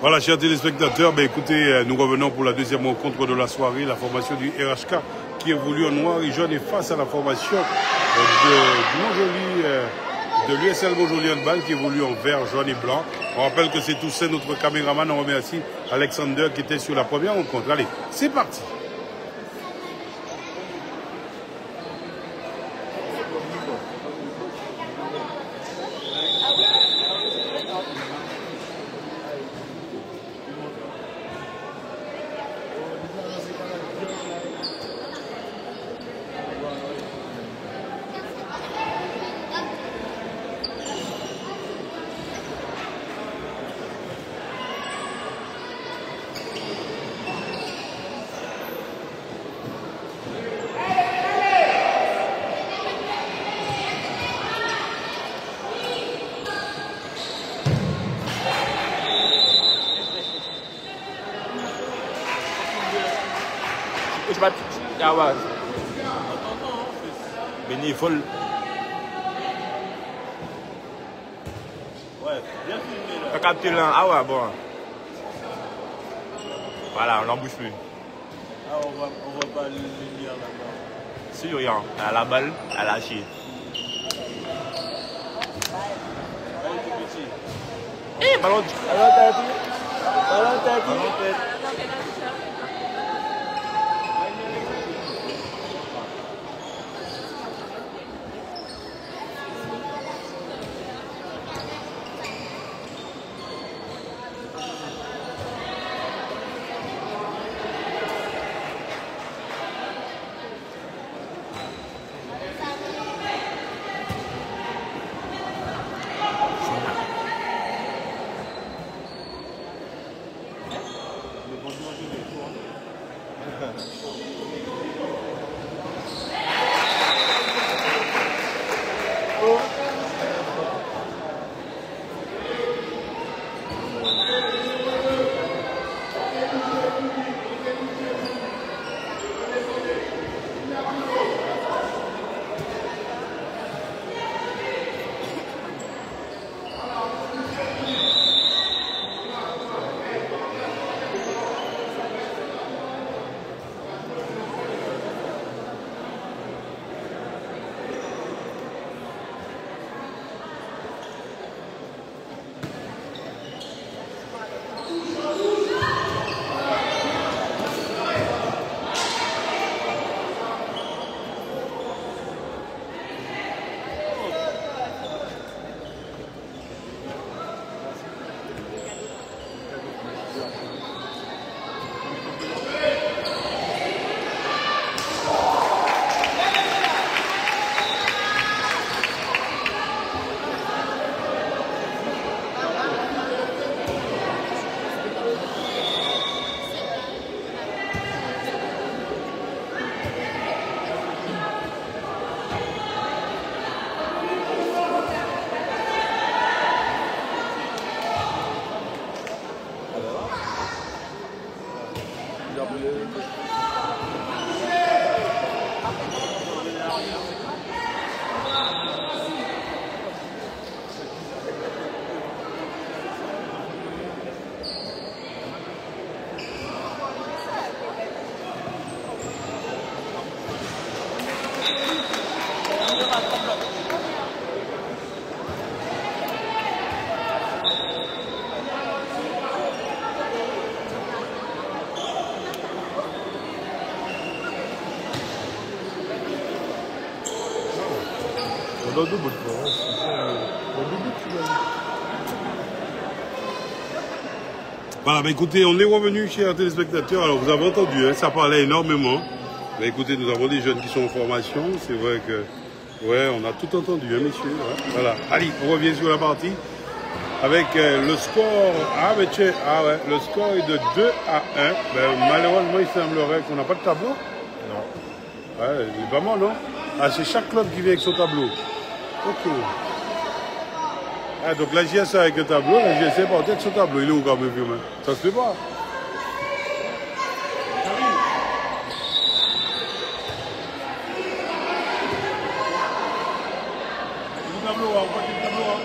Voilà, chers téléspectateurs, ben écoutez, nous revenons pour la deuxième rencontre de la soirée, la formation du RHK qui évolue en noir et jaune et face à la formation de l'USL Montjoly Handball qui évolue en vert, jaune et blanc. On rappelle que c'est Toussaint, notre caméraman. On remercie Alexander qui était sur la première rencontre. Allez, c'est parti. Bénévole. Ouais, bien filmé là. T'as capté là. Ah ouais, bon. Voilà, on l'embouche plus. Ah, on voit pas le lumière là-bas. Si, regarde. Elle a la balle, elle a lâché. Eh, ballon tête. Ballon tête. Voilà, bah écoutez, on est revenu, chers téléspectateurs. Alors, vous avez entendu, hein, ça parlait énormément. Bah écoutez, nous avons des jeunes qui sont en formation. C'est vrai que, ouais, on a tout entendu, hein, messieurs. Hein. Voilà. Allez, on revient sur la partie. Avec le score, le score est de 2-1. Ben, malheureusement, il semblerait qu'on n'a pas de tableau. Non. Ouais, il est pas mal, non? Ah, c'est chaque club qui vient avec son tableau. Ok. Ah, donc la GS avec un tableau, la GS porte avec son tableau. Il est où quand même, vieux, man? Ça se fait pas. Le tableau, on va le tableau, hein.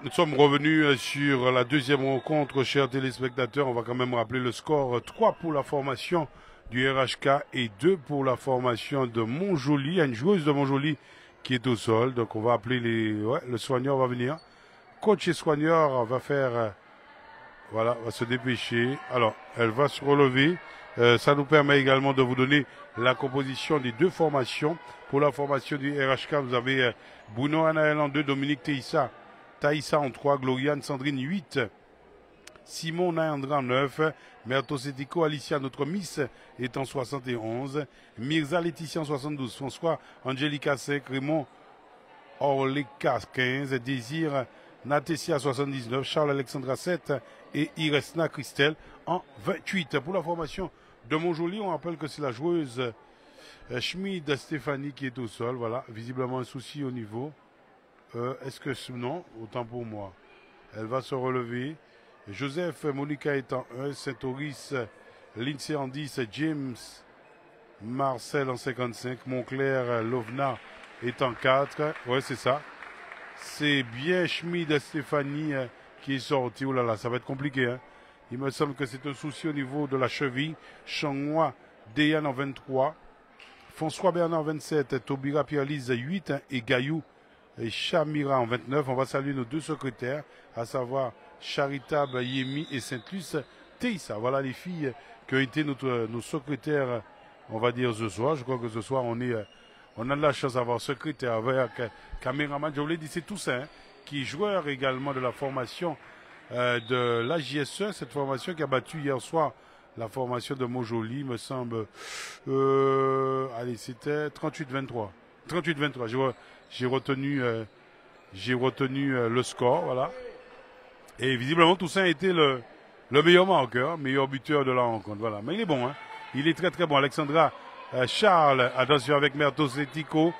nous sommes revenus sur la deuxième rencontre, chers téléspectateurs. On va quand même rappeler le score. 3 pour la formation du RHK et 2 pour la formation de Montjoly. Il y a une joueuse de Montjoly qui est au sol. Donc on va appeler le soigneur va venir. Coach et soigneur va faire... voilà, va se dépêcher. Alors, elle va se relever. Ça nous permet également de vous donner la composition des deux formations. Pour la formation du RHK, vous avez Bruno Anaël en 2, Dominique Taïssa en 3, Gloriane Sandrine 8, Simon Nayandra en 9, Merto Setico, Alicia, notre Miss, est en 71, Mirza Laetitia en 72, François Angelica 5, Raymond Orleka 15, Désir Natessia 79, Charles Alexandra 7 et Iresna Christelle en 28. Pour la formation de Montjoly, on rappelle que c'est la joueuse Schmid Stéphanie qui est au sol. Voilà, visiblement un souci au niveau. Est-ce que non? Autant pour moi. Elle va se relever. Joseph Monica est en 1, Saint-Auris, Lindsay en 10, James Marcel en 55, Montclair Lovna est en 4. Ouais, c'est ça. C'est bien Schmid Stéphanie qui est sorti. Oh là là, ça va être compliqué. Hein. Il me semble que c'est un souci au niveau de la cheville. Changois Deyan en 23. François Bernard en 27. Tobira Pierre-Lise 8. Et Gaillou et Chamira en 29. On va saluer nos deux secrétaires, à savoir Charitable Yemi et Sainte-Luce Teissa. Voilà les filles qui ont été nos secrétaires, on va dire, ce soir. Je crois que ce soir, on a de la chance d'avoir secrétaire avec caméraman. Je vous l'ai dit, c'est Toussaint, qui est joueur également de la formation de l'AJSE, cette formation qui a battu hier soir la formation de Montjoly, me semble. Allez, c'était 38-23. 38-23. J'ai retenu le score, voilà. Et visiblement, Toussaint a été le meilleur marqueur, meilleur buteur de la rencontre. Voilà. Mais il est bon, hein. Il est très très bon. Alexandra Charles, attention avec Mertos et Tico.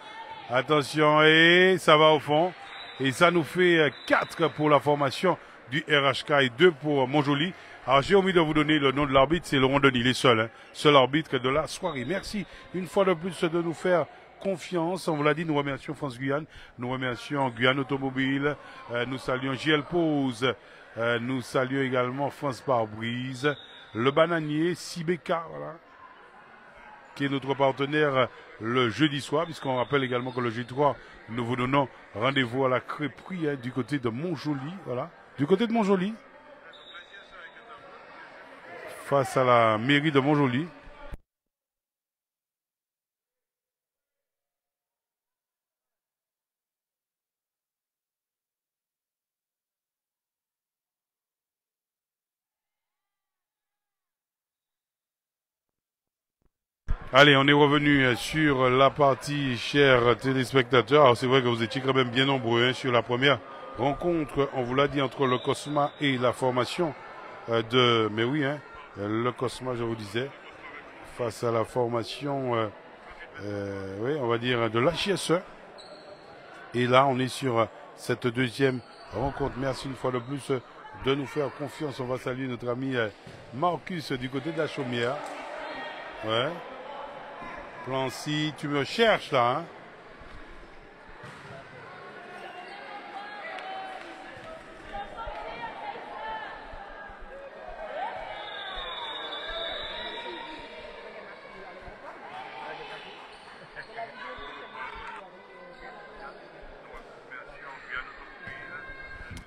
Attention, et ça va au fond. Et ça nous fait 4 pour la formation du RHK et 2 pour Montjoly. Alors j'ai omis de vous donner le nom de l'arbitre, c'est Laurent Denis, il est seul, hein. Seul arbitre de la soirée. Merci une fois de plus de nous faire confiance. On vous l'a dit, nous remercions France Guyane, nous remercions Guyane Automobile, nous saluons JL Pose, nous saluons également France Pare-Brise, le Bananier, Sibeka, voilà, qui est notre partenaire le jeudi soir, puisqu'on rappelle également que le jeudi soir, nous vous donnons rendez-vous à la crêperie, hein, du côté de Montjoly, voilà, du côté de Montjoly, face à la mairie de Montjoly. Allez, on est revenu sur la partie, chers téléspectateurs. Alors c'est vrai que vous étiez quand même bien nombreux, hein, sur la première rencontre, on vous l'a dit, entre le Cosma et la formation mais oui, hein, le Cosma, je vous disais, face à la formation, oui, on va dire, de l'HSE. Et là, on est sur cette deuxième rencontre. Merci une fois de plus de nous faire confiance. On va saluer notre ami Marcus du côté de la Chaumière. Ouais. Plancy, tu me cherches là, hein?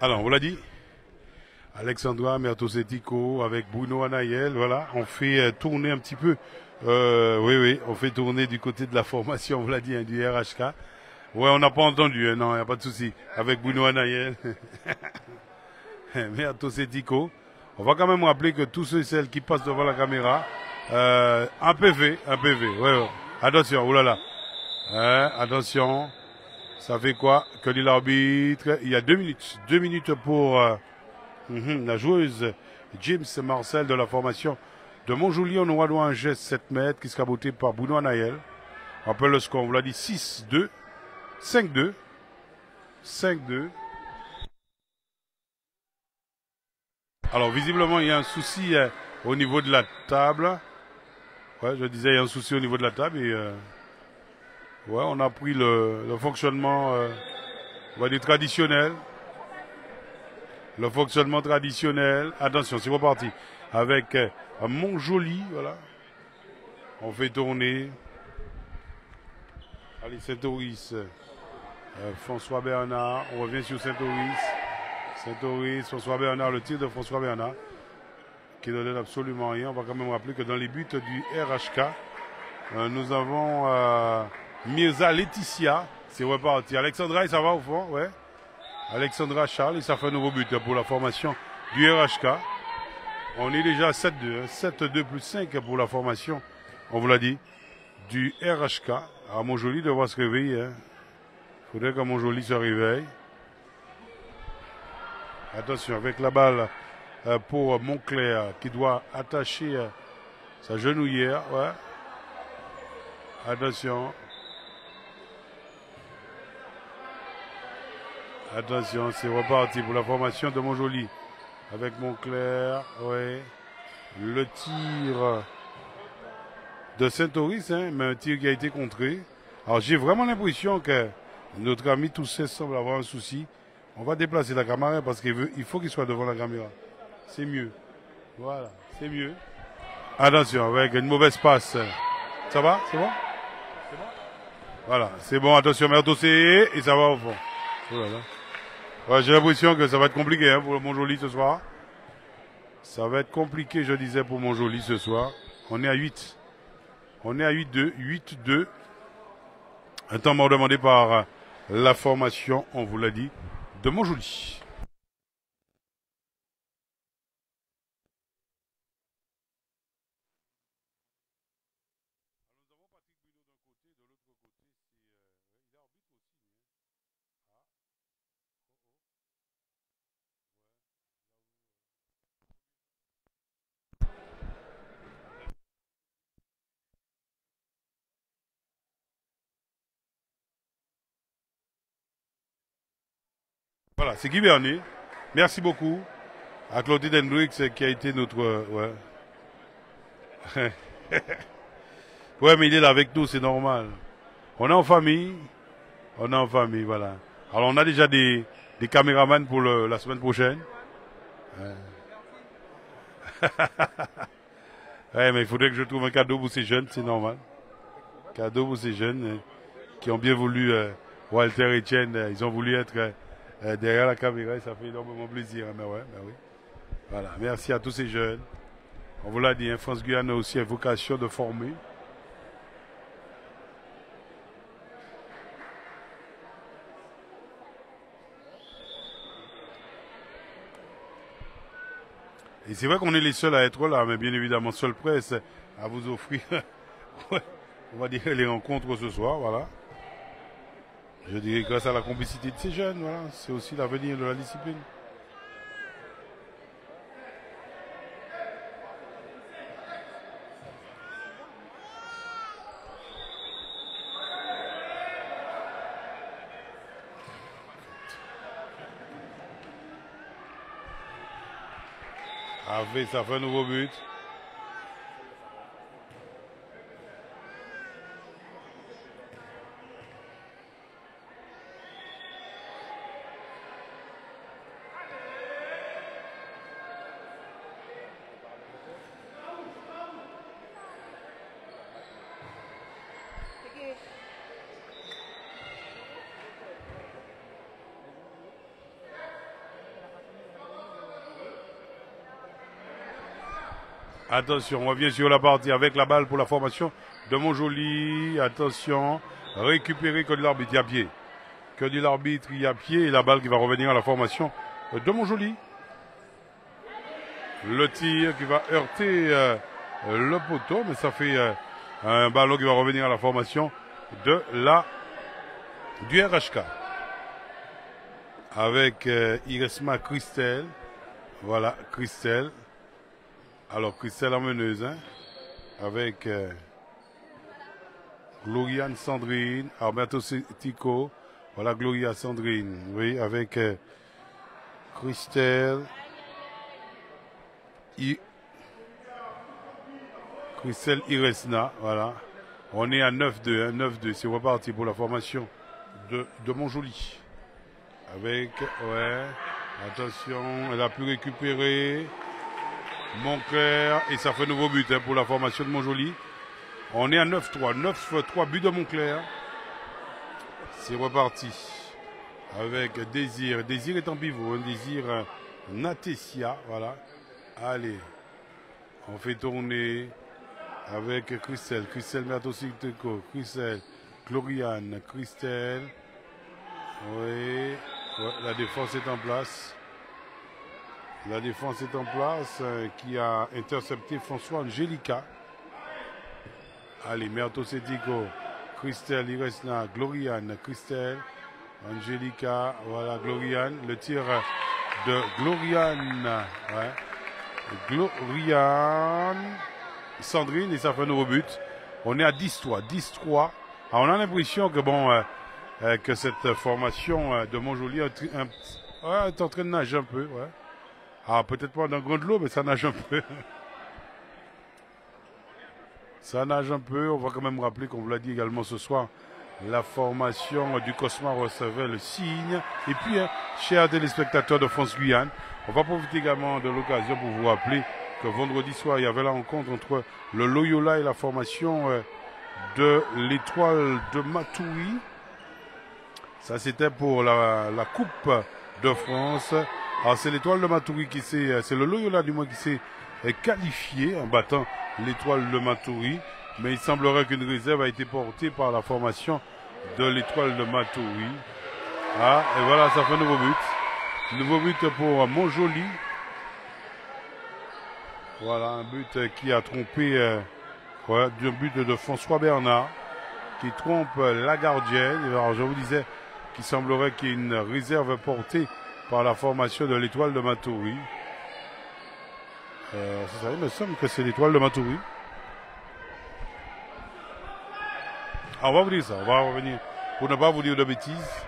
Alors, on vous l'a dit, Alexandra Mertosetico avec Bruno Anaël, voilà, on fait tourner un petit peu. Oui, on fait tourner du côté de la formation, on vous l'a dit, hein, du RHK. Ouais, on n'a pas entendu, hein, non, il n'y a pas de souci. Avec Bruno Anaël. Mertosetico. On va quand même rappeler que tous ceux et celles qui passent devant la caméra, un PV, ouais. Attention, oulala. Attention. Ça fait quoi? Que dit l'arbitre? Il y a 2 minutes. 2 minutes pour la joueuse James Marcel de la formation de Montjoly. On aura droit à un geste 7 mètres qui sera botté par Bruno Anaël. On rappelle le score, on vous l'a dit, 6-2, 5-2, 5-2. Alors visiblement il y a un souci au niveau de la table. Ouais, je disais il y a un souci au niveau de la table et ouais, on a pris le fonctionnement on va dire traditionnel. le fonctionnement traditionnel. Attention, c'est reparti. Avec Montjoli, voilà. On fait tourner. Allez, Saint-Oris. François Bernard. On revient sur Saint-Oris. Saint-Oris, François Bernard, le tir de François Bernard, qui ne donne absolument rien. On va quand même rappeler que dans les buts du RHK, nous avons Mirza Laetitia. C'est reparti. Alexandra, ça va au fond? Ouais. Alexandra Charles, et ça fait un nouveau but pour la formation du RHK. On est déjà à 7-2. 7-2 plus 5 pour la formation, on vous l'a dit, du RHK. Alors Montjoli devra se réveiller. Il faudrait que Montjoli se réveille. Attention, avec la balle pour Montclair qui doit attacher sa genouillère. Ouais. Attention. Attention, c'est reparti pour la formation de Montjoli. Avec Montclair, ouais. Le tir de Saint-Oris, hein, mais un tir qui a été contré. Alors j'ai vraiment l'impression que notre ami Toussaint semble avoir un souci. On va déplacer la caméra parce qu'il faut qu'il soit devant la caméra. C'est mieux. Voilà, c'est mieux. Attention, avec une mauvaise passe. Ça va? C'est bon? C'est bon? Voilà, c'est bon. Attention, Merdossé, et ça va au fond. Oh là là. Ouais, j'ai l'impression que ça va être compliqué hein, pour Montjoli ce soir. Ça va être compliqué, je disais, pour Montjoli ce soir. On est à 8. On est à 8-2. 8-2. Un temps mort demandé par la formation, on vous l'a dit, de Montjoli. Voilà, c'est Guy Bernier. Merci beaucoup à Claudine Hendrix qui a été notre... ouais. Ouais, mais il est là avec nous, c'est normal. On est en famille. On est en famille, voilà. Alors, on a déjà des caméramans pour la semaine prochaine. Ouais, mais il faudrait que je trouve un cadeau pour ces jeunes, c'est normal. Cadeau pour ces jeunes qui ont bien voulu... Walter et Etienne, ils ont voulu être... derrière la caméra, ça fait énormément plaisir. Mais ouais, mais oui. Voilà, merci à tous ces jeunes. On vous l'a dit, hein, France Guyane a aussi une vocation de former. Et c'est vrai qu'on est les seuls à être là, mais bien évidemment, seule presse à vous offrir, on va dire, les rencontres ce soir, voilà. Je dirais grâce à la complicité de ces jeunes, voilà, c'est aussi l'avenir de la discipline. Avec ça fait un nouveau but. Attention, on revient sur la partie avec la balle pour la formation de Montjoli. Attention, récupéré que de l'arbitre, il y a pied. Que de l'arbitre, il y a pied. Et la balle qui va revenir à la formation de Montjoli. Le tir qui va heurter le poteau, mais ça fait un ballon qui va revenir à la formation du RHK. Avec Iresma Christelle. Voilà, Christelle. Alors, Christelle en meneuse, hein, avec Gloriane Sandrine, Alberto Tico, voilà Gloria Sandrine, oui, avec Christelle, Christelle Iresna, voilà. On est à 9-2, hein, 9-2, c'est reparti pour la formation de Montjoli. Avec, ouais, Attention, elle a pu récupérer. Montclair, et ça fait nouveau but pour la formation de Montjoly. On est à 9-3. 9-3 but de Montclair. C'est reparti. Avec Désir. Désir est en pivot. Désir Natessia. Voilà. Allez. On fait tourner avec Christelle. Christelle Mertosicteco. Christelle. Gloriane. Christelle. Oui. Ouais, la défense est en place. La défense est en place qui a intercepté François Angelica. Allez, Mertosicteco. Christelle, il reste là. Gloriane. Christelle. Angelica. Voilà, Gloriane. Le tir de Gloriane. Ouais. Gloriane. Sandrine, et ça fait un nouveau but. On est à 10-3. 10-3. Alors, on a l'impression que bon, que cette formation de Montjoly est en train de nager un peu. Ouais. Ah, peut-être pas dans le grand lot, mais ça nage un peu. Ça nage un peu. On va quand même rappeler qu'on vous l'a dit également ce soir. La formation du Cosma recevait le signe. Et puis, chers téléspectateurs de France-Guyane, on va profiter également de l'occasion pour vous rappeler que vendredi soir, il y avait la rencontre entre le Loyola et la formation de l'Étoile de Matoury. Ça, c'était pour la Coupe de France. Alors, c'est l'Étoile de Matoury qui s'est... C'est le Loyola, du moins, qui s'est qualifié en battant l'Étoile de Matoury. Mais il semblerait qu'une réserve a été portée par la formation de l'Étoile de Matoury. Ah, et voilà, ça fait un nouveau but. Nouveau but pour Montjoly. Voilà, un but qui a trompé, un but de François Bernard, qui trompe la gardienne. Alors, je vous disais qu'il semblerait qu'il y ait une réserve portée par la formation de l'Étoile de Matoury. Ça, il me semble que c'est l'Étoile de Matoury. Ah, on va vous dire ça, on va revenir pour ne pas vous dire de bêtises.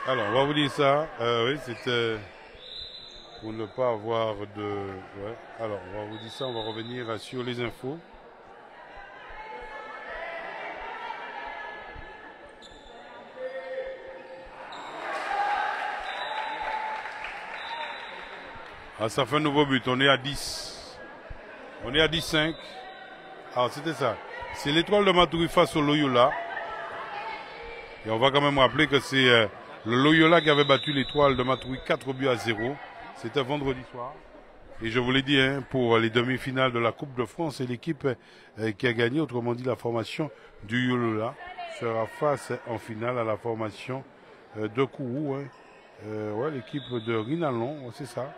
Alors, on va vous dire ça. Oui, c'était pour ne pas avoir de... Ouais. Alors, on va vous dire ça, on va revenir sur les infos. Ah, ça fait un nouveau but. On est à 10. On est à 10-5. Alors, c'était ça. C'est l'Étoile de Matoury face au Loyola. Et on va quand même rappeler que c'est le Loyola qui avait battu l'Étoile de Matoury 4-0. C'était vendredi soir. Et je vous l'ai dit, pour les demi-finales de la Coupe de France, c'est l'équipe qui a gagné, autrement dit la formation du Loyola, sera face en finale à la formation de Kourou. Ouais, l'équipe de Rinalon, c'est ça.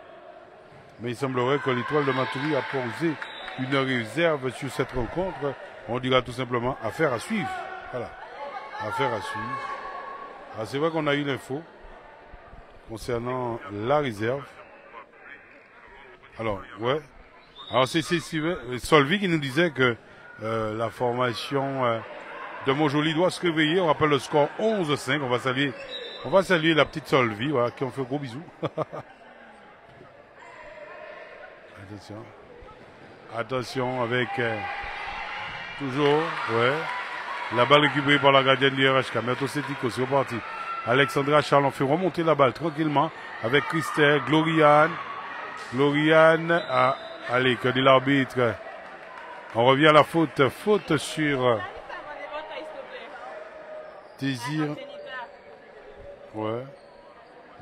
Mais il semblerait que l'Étoile de Matoury a posé une réserve sur cette rencontre. On dira tout simplement affaire à suivre. Voilà, affaire à suivre. Ah, c'est vrai qu'on a eu l'info concernant la réserve. Alors, ouais. Alors, c'est Solvi qui nous disait que la formation de Montjoly doit se réveiller. On rappelle le score 11-5. On va saluer la petite Solvi, voilà, qui ont fait gros bisous. Attention. Attention avec toujours, ouais. La balle récupérée par la gardienne du RHK. Mertosicteco, c'est reparti. Alexandra Charles, on fait remonter la balle tranquillement avec Christelle, Gloriane. Gloriane, allez, que dit l'arbitre. On revient à la faute. Faute sur Désir. Ouais.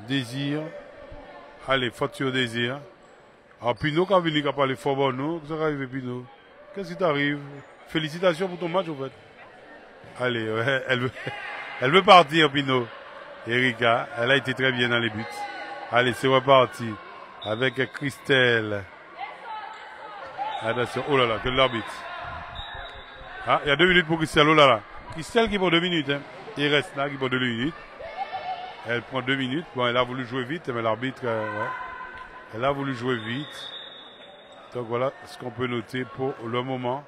Désir. Allez, faute sur Désir. Ah, Pinot, quand venu, qui a parlé fort bon, nous, qu'est-ce qui arrive, Pinot? Qu'est-ce qui t'arrive? Félicitations pour ton match, en fait. Allez, ouais, elle veut partir, Pinot. Erika, elle a été très bien dans les buts. Allez, c'est reparti. Avec Christelle. Attention, oh là là, que l'arbitre. Ah, il y a 2 minutes pour Christelle, oh là là. Christelle qui prend 2 minutes, Il reste là qui prend 2 minutes. Elle prend 2 minutes. Bon, elle a voulu jouer vite, mais l'arbitre, ouais. Elle a voulu jouer vite. Donc voilà ce qu'on peut noter pour le moment.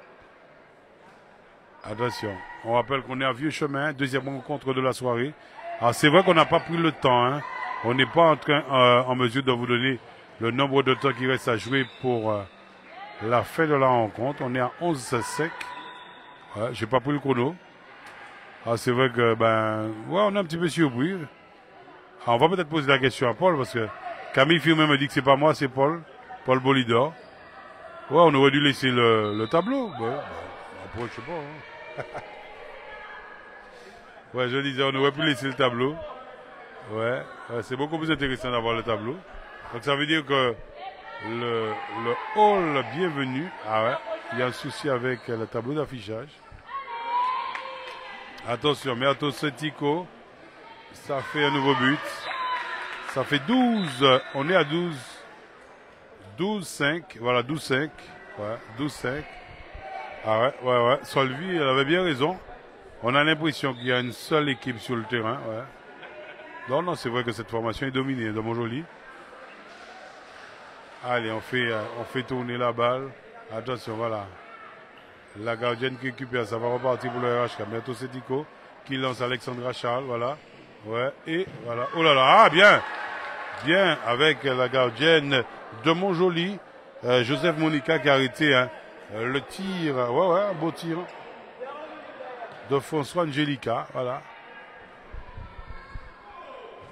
Attention, on rappelle qu'on est à Vieux Chemin, deuxième rencontre de la soirée. Alors c'est vrai qu'on n'a pas pris le temps. On n'est pas en mesure de vous donner le nombre de temps qui reste à jouer pour la fin de la rencontre. On est à 11-5. Ouais, j'ai pas pris le chrono. Ah, c'est vrai que, ouais, on est un petit peu surpris. Ah, on va peut-être poser la question à Paul, parce que Camille Firmin me dit que c'est pas moi, c'est Paul Bolidor. Ouais, on aurait dû laisser le tableau. Après, je sais pas. Hein. Ouais, je disais, on aurait pu laisser le tableau. Ouais, c'est beaucoup plus intéressant d'avoir le tableau. Donc ça veut dire que le hall bienvenu. Ah ouais, il y a un souci avec le tableau d'affichage. Attention, mais attention, Tico. Ça fait un nouveau but. Ça fait 12. On est à 12. 12-5. Voilà, 12-5. Ouais, 12-5. Ah ouais. Solvi, elle avait bien raison. On a l'impression qu'il y a une seule équipe sur le terrain. Ouais. Non, c'est vrai que cette formation est dominée de Montjoly. Allez, on fait tourner la balle. Attention, voilà. La gardienne qui récupère, ça va repartir pour le RHK. Bientôt c'est Tico qui lance Alexandra Charles, voilà. Ouais, et voilà. Oh là là, ah bien. Bien, avec la gardienne de Montjoly, Joseph Monica qui a arrêté le tir. Ouais, un beau tir. De François Angelica, voilà.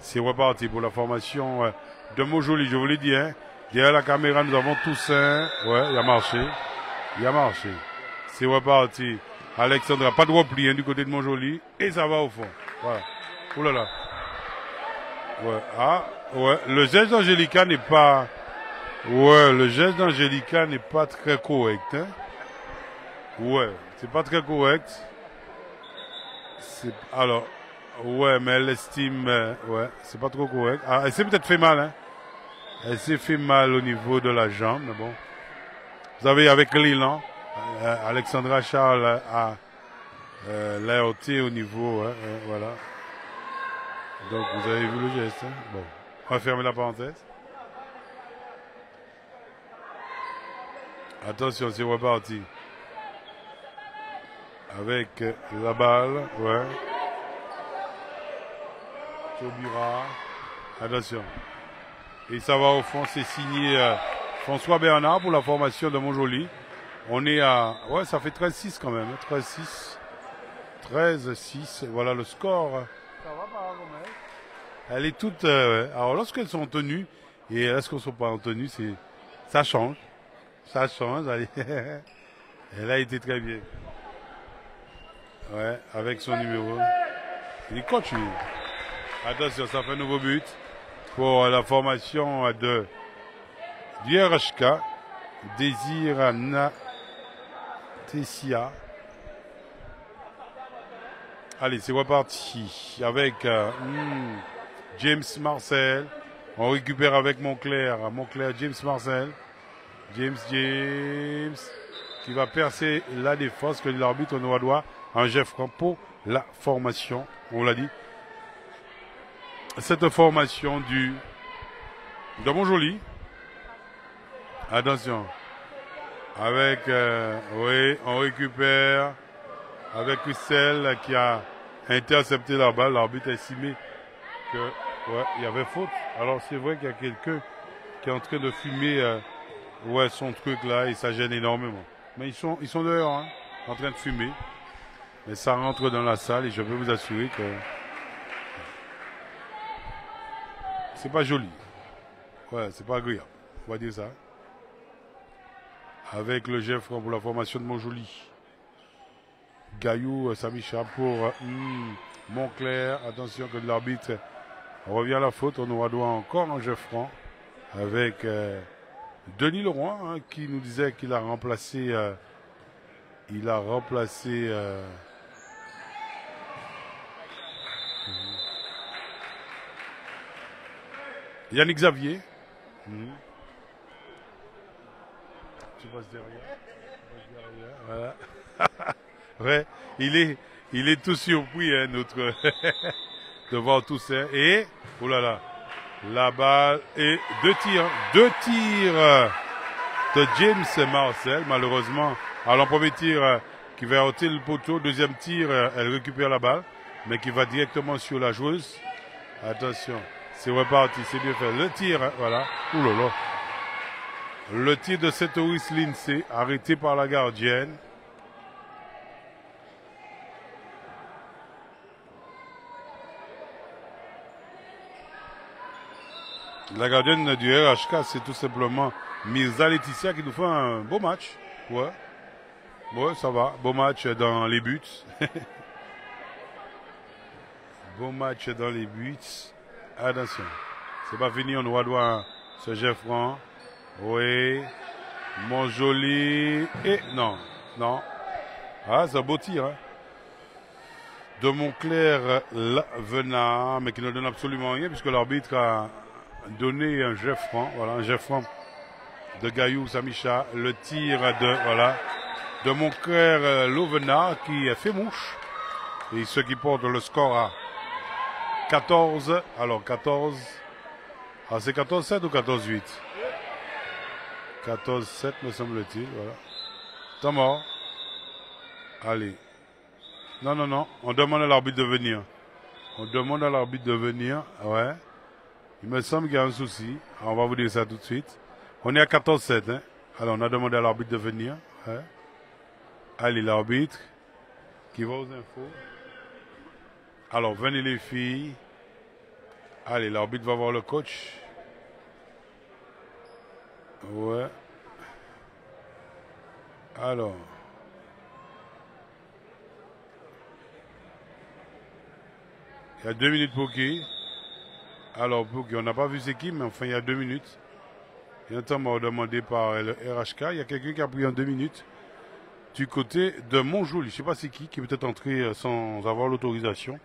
C'est reparti pour la formation de Montjoly, je vous l'ai dit. Hein. Derrière la caméra, nous avons Toussaint. Ouais, il a marché. C'est reparti. Alexandra, pas de repli du côté de Montjoly. Et ça va au fond. Voilà. Ouh là là. Ouais. Ah, ouais. Le geste d'Angelica n'est pas. Ouais, le geste d'Angelica n'est pas très correct. Hein. Ouais, c'est pas très correct. Alors, ouais, mais elle estime. Ouais, c'est pas trop correct. Ah, elle s'est peut-être fait mal, hein. Elle s'est fait mal au niveau de la jambe, mais bon. Vous avez avec l'élan. Alexandra Charles a l'AOT au niveau, voilà. Donc vous avez vu le geste. Hein? Bon, on va fermer la parenthèse. Attention, c'est reparti. Avec la balle, ouais. Taubira. Attention. Et ça va au fond, c'est signé François Bernard pour la formation de Montjoly. On est à... Ouais, ça fait 13-6 quand même. 13-6. 13-6. Voilà le score. Ça va pas, Romel? Elle est toute... alors, lorsqu'elles sont en tenue, et lorsqu'elles ne sont pas en tenue, ça change. Ça change. Elle a été très bien. Ouais, avec son numéro. Il continue. Attention, ça fait un nouveau but pour la formation du RHK. Désir Tessia. Allez, c'est reparti avec James Marcel. On récupère avec Montclair, James Marcel. James qui va percer la défense que l'arbitre nous doit en Jeff pour la formation. On l'a dit. Cette formation de Montjoly. Attention. Avec, oui, on récupère avec Christelle qui a intercepté la balle. L'arbitre a estimé que, ouais, il y avait faute. Alors c'est vrai qu'il y a quelqu'un qui est en train de fumer, ouais, son truc là et ça gêne énormément. Mais ils sont dehors, hein, en train de fumer. Mais ça rentre dans la salle et je peux vous assurer que c'est pas joli. Ouais, c'est pas agréable. On va dire ça. Avec le Jeff pour la formation de Montjoly. Gaillou, Samicha pour Montclair. Attention que l'arbitre revient à la faute. On aura droit encore un Jeff Franc avec Denis Leroy hein, qui nous disait qu'il a remplacé. Yannick Xavier. Tu passes derrière. Voilà. Ouais, il est tout surpris, hein, notre de voir tout ça. Et oh là là, la balle et deux tirs de James Marcel, malheureusement. Alors, premier tir qui va ôter le poteau, deuxième tir, elle récupère la balle, mais qui va directement sur la joueuse. Attention, c'est reparti, c'est bien fait. Le tir, hein, voilà. Ouh là là. Le tir de Setoris Lindsay, arrêté par la gardienne. La gardienne du RHK, c'est tout simplement Mirza Laetitia qui nous fait un beau match. Ouais. Ouais, ça va. Beau match dans les buts. Beau match dans les buts. Attention. C'est pas fini, on aura droit ce Jeff Franc. Oui. Mon joli. Et non. Non. Ah, c'est un beau tir. Hein. De Montclair Lavenard, mais qui ne donne absolument rien puisque l'arbitre a donné un Jeff Franc. Voilà, un Jeff Franc de Gaillou Samicha. Le tir de Montclair Lavenard qui fait mouche. Et ce qui porte le score à 14. Alors 14. Ah, c'est 14-7 ou 14-8? 14-7 me semble-t-il. Voilà. Temps mort. Allez. Non, non, non. On demande à l'arbitre de venir. On demande à l'arbitre de venir. Ouais. Il me semble qu'il y a un souci. On va vous dire ça tout de suite. On est à 14-7. Hein? Alors, on a demandé à l'arbitre de venir. Ouais. Allez, l'arbitre qui va aux infos. Alors, venez les filles. Allez, l'arbitre va voir le coach. Ouais. Alors. Il y a 2 minutes pour qui? Alors, pour qui? On n'a pas vu c'est qui, mais enfin, il y a 2 minutes. Il y a un temps mort demandé par le RHK. Il y a quelqu'un qui a pris en 2 minutes du côté de Montjoli. Je ne sais pas c'est qui est peut-être entré sans avoir l'autorisation.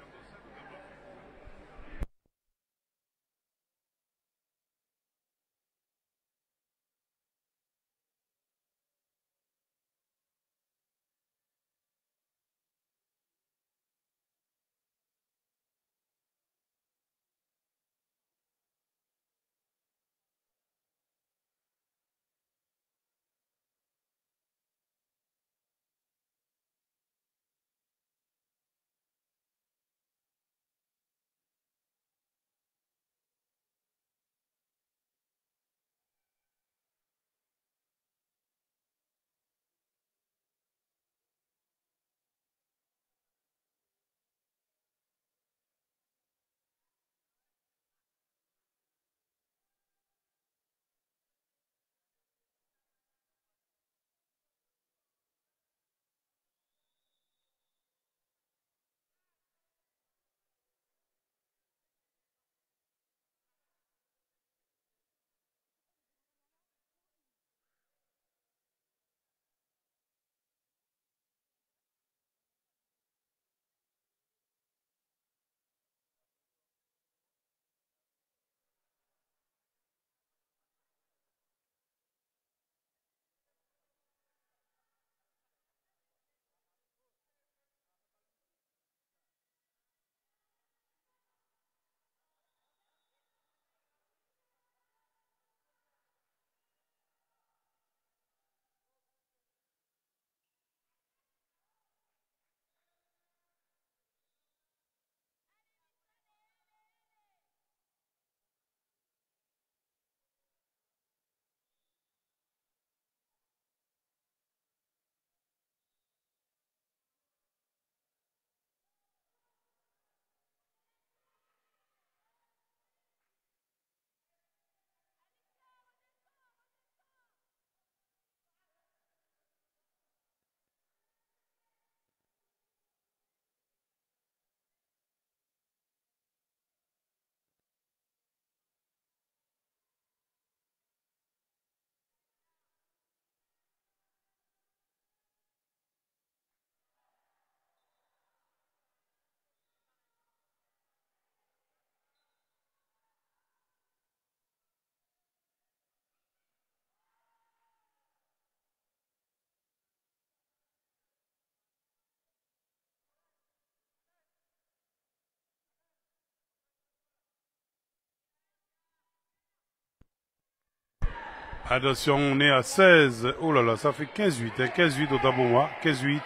Attention, on est à 16. Oh là là, ça fait 15-8. Hein. 15-8 autant pour moi. 15-8.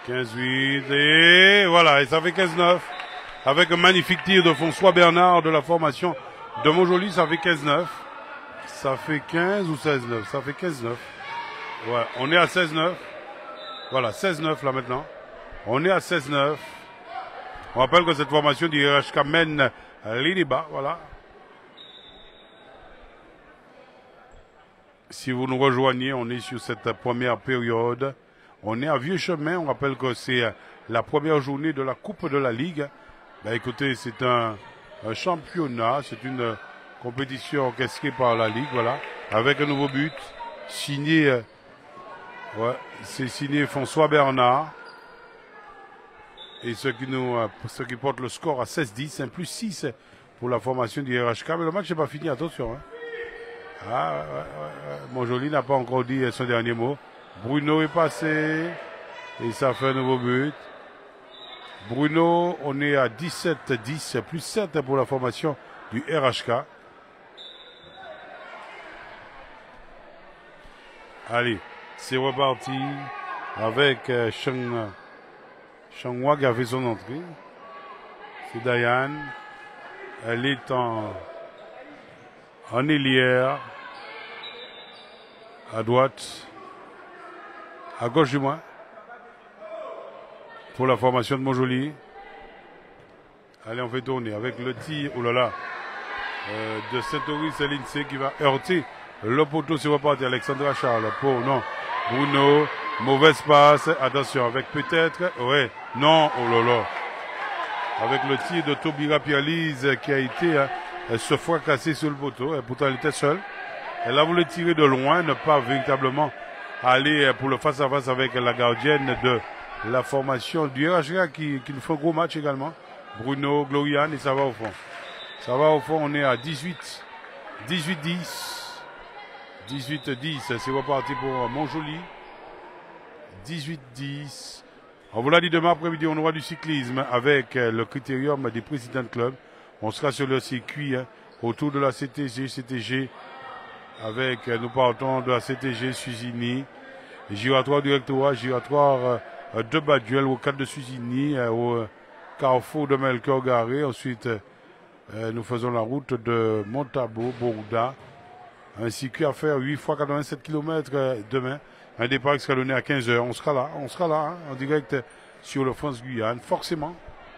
15-8. Et voilà, et ça fait 15-9. Avec un magnifique tir de François Bernard de la formation de Montjoli, ça fait 15-9. Ça fait 15 ou 16-9? Ça fait 15-9. Voilà, on est à 16-9. Voilà, 16-9 là maintenant. On est à 16-9. On rappelle que cette formation du RHK mène l'Iniba, voilà. Si vous nous rejoignez, on est sur cette première période. On est à Vieux Chemin. On rappelle que c'est la première journée de la Coupe de la Ligue. Ben, écoutez, c'est un championnat. C'est une compétition orchestrée par la Ligue, voilà. Avec un nouveau but signé, c'est signé François Bernard. Et ce qui porte le score à 16-10, plus 6 pour la formation du RHK. Mais le match n'est pas fini, attention. Hein. Montjoly n'a pas encore dit son dernier mot. Bruno est passé et ça fait un nouveau but. Bruno, on est à 17-10, plus 7 pour la formation du RHK. Allez, c'est reparti avec Changhua qui a fait son entrée. C'est Diane. Elle est en ailière. À droite. À gauche du moins. Pour la formation de Montjoly. Allez, on fait tourner avec le tir. Oh là là. De Saint-Oris et l'INSEE qui va heurter le poteau. C'est reparti. Alexandra Charles. Pour non. Bruno. Mauvaise passe. Attention. Avec peut-être. Ouais. Non. Oh là là. Avec le tir de Taubira Pierlise qui a été ce fois cassé sur le poteau. Et pourtant, elle était seule. Elle a voulu tirer de loin, ne pas véritablement aller pour le face-à-face avec la gardienne de la formation du RHK qui nous fait un gros match également. Bruno, Gloriane, et ça va au fond. Ça va au fond, on est à 18. 18-10. 18-10, c'est reparti pour Montjoly. 18-10. On vous l'a dit, demain après-midi, on aura du cyclisme avec le critérium des présidents de club. On sera sur le circuit autour de la CTG, avec, nous partons de la CTG Suzini, giratoire du rectorat, giratoire de Baduel au cadre de Suzini, au carrefour de Melchior-Garé. Ensuite, nous faisons la route de Montabo, Bourda. Un circuit à faire 8 fois 87 km demain. Un départ qui sera donné à 15h. On sera là, en direct sur le France-Guyane, forcément,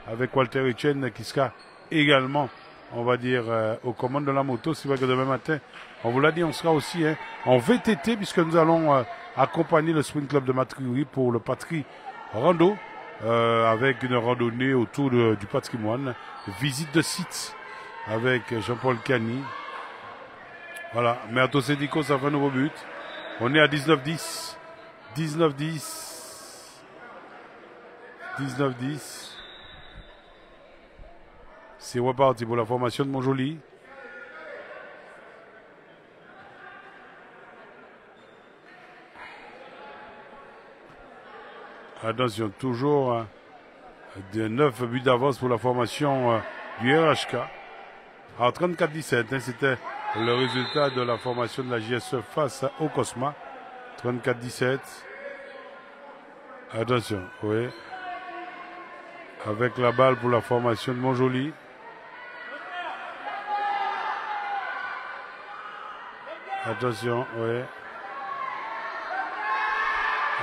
avec Walter Etienne qui sera également, on va dire, aux commandes de la moto. C'est vrai que demain matin, on vous l'a dit, on sera aussi en VTT, puisque nous allons accompagner le Sprint Club de Matriourie pour le Patrie Rando, avec une randonnée autour du patrimoine, visite de site avec Jean-Paul Cani. Voilà, Merto Sédico, ça fait un nouveau but. On est à 19-10. 19-10. 19-10. C'est reparti pour la formation de Montjoly. Attention, toujours de 9 buts d'avance pour la formation du RHK. Alors 34-17, c'était le résultat de la formation de la JSE face au Cosma. 34-17. Attention, oui. Avec la balle pour la formation de Montjoly. Attention, oui.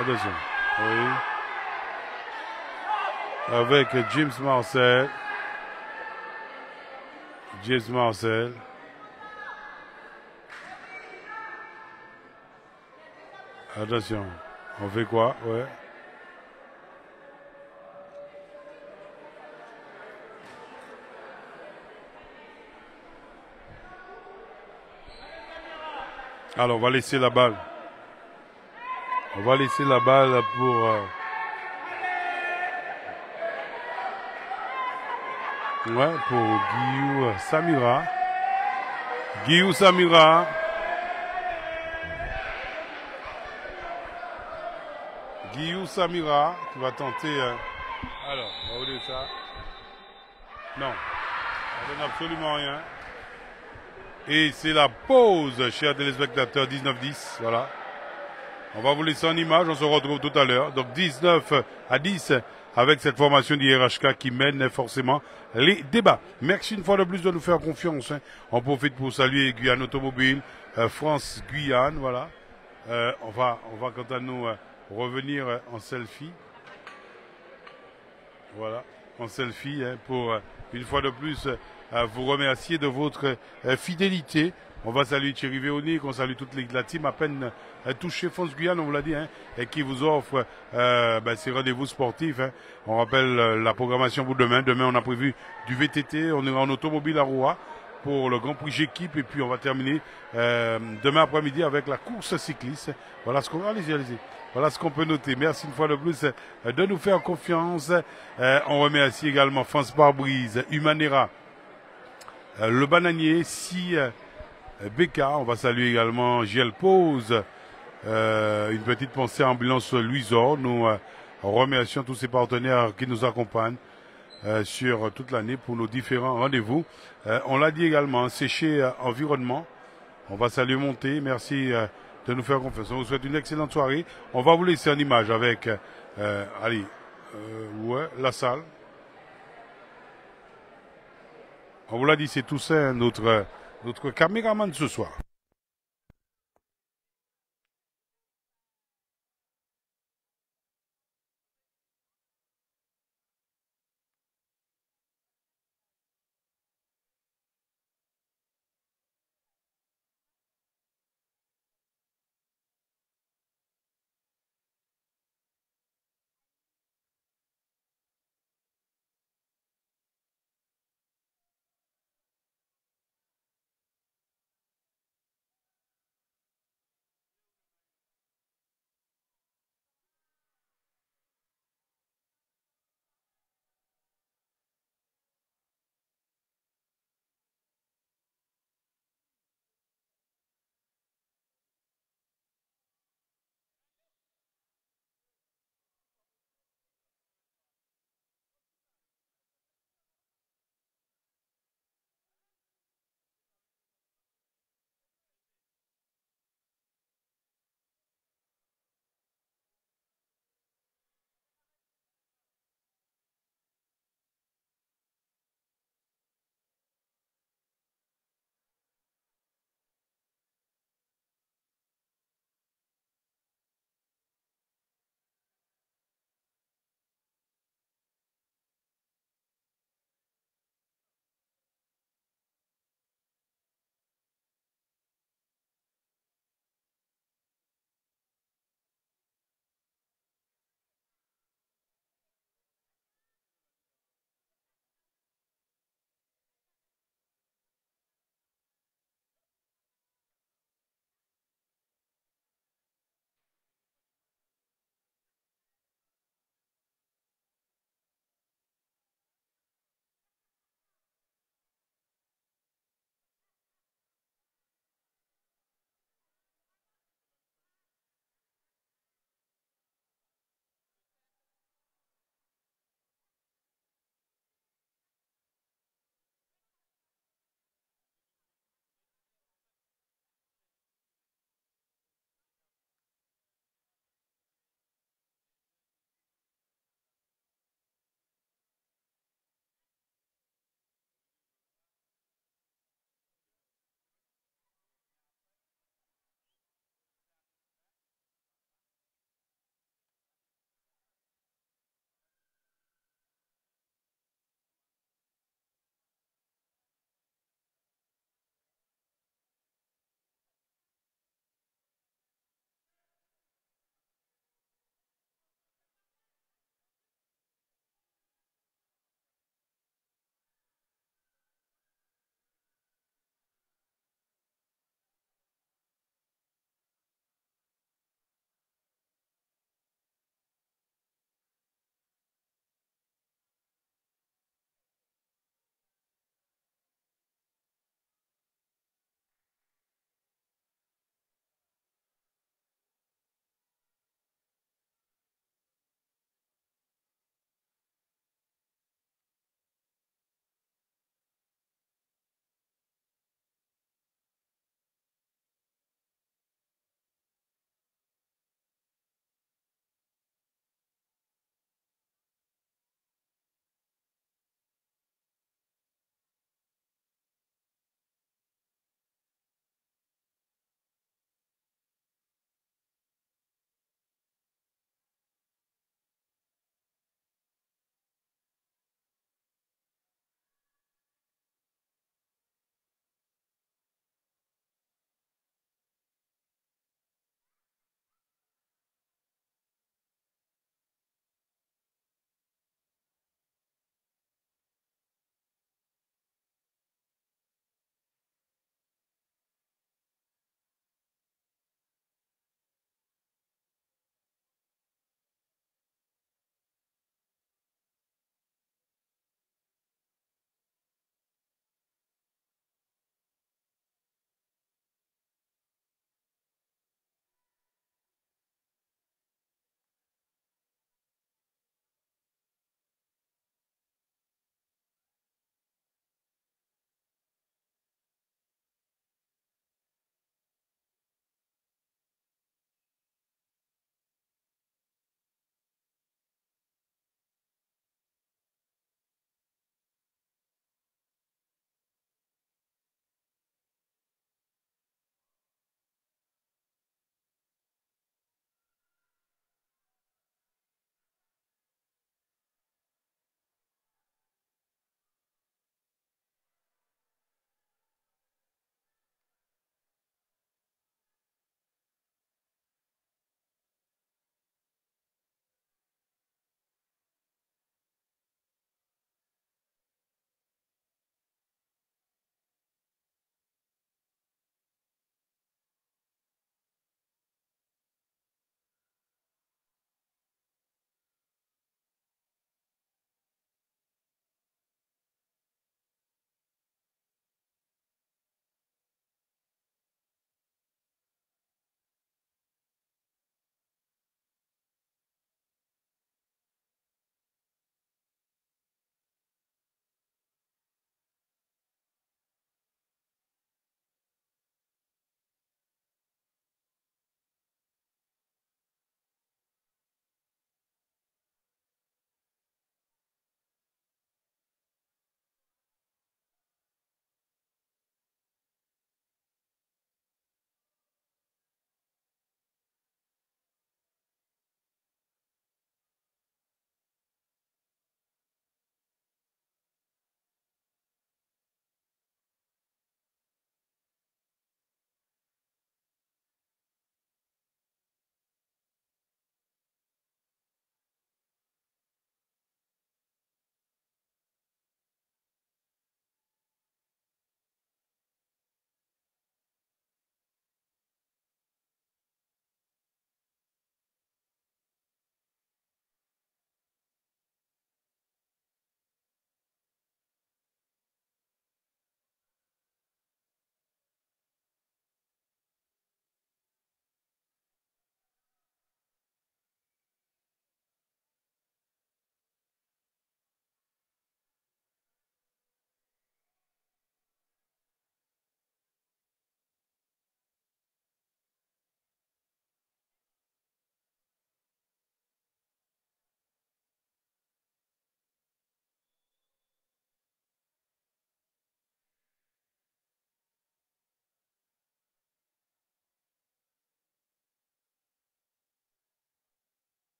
Attention, oui. Avec James Marcel. James Marcel. Attention, on fait quoi? Ouais. Alors, on va laisser la balle. On va laisser la balle pour... pour Guillaume Samira. Guillaume Samira. Guillaume Samira qui va tenter... Alors, on va vous dire ça. Non, ça donne absolument rien. Et c'est la pause, chers téléspectateurs, 19-10, voilà. On va vous laisser en image, on se retrouve tout à l'heure. Donc 19-10, avec cette formation d'IRHK qui mène forcément les débats. Merci une fois de plus de nous faire confiance. Hein. On profite pour saluer Guyane Automobile, France Guyane, voilà. On va quant à nous revenir en selfie. Voilà, en selfie, hein, pour une fois de plus vous remercier de votre fidélité. On va saluer Thierry Véronique, on salue toute la team à peine touché France Guyane, on vous l'a dit, hein, et qui vous offre ces rendez-vous sportifs. Hein. On rappelle la programmation pour demain. Demain, on a prévu du VTT, on ira en automobile à Rouen pour le Grand Prix J'équipe, et puis on va terminer demain après-midi avec la course cycliste. Voilà ce qu'on allez-y. Voilà ce qu'on peut noter. Merci une fois de plus de nous faire confiance. On remercie également France Pare-Brise, Humanera, Le Bananier, Si BK. On va saluer également JL Pose, une petite pensée à Ambulance Louisor. Nous remercions tous ces partenaires qui nous accompagnent sur toute l'année pour nos différents rendez-vous. On l'a dit également, Séché Environnement. On va saluer Monté. Merci de nous faire confiance. On vous souhaite une excellente soirée. On va vous laisser en image avec la salle. On vous l'a dit, c'est Toussaint, notre caméraman de ce soir.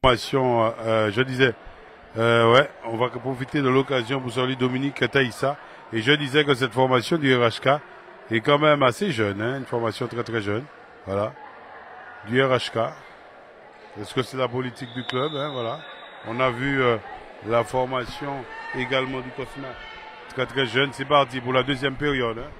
Formation, je disais, ouais, on va profiter de l'occasion pour saluer Dominique Taïssa. Et je disais que cette formation du RHK est quand même assez jeune, hein, une formation très très jeune. Voilà, du RHK. Est-ce que c'est la politique du club, hein, voilà. On a vu la formation également du Cosma, très très jeune. C'est parti pour la deuxième période. Hein.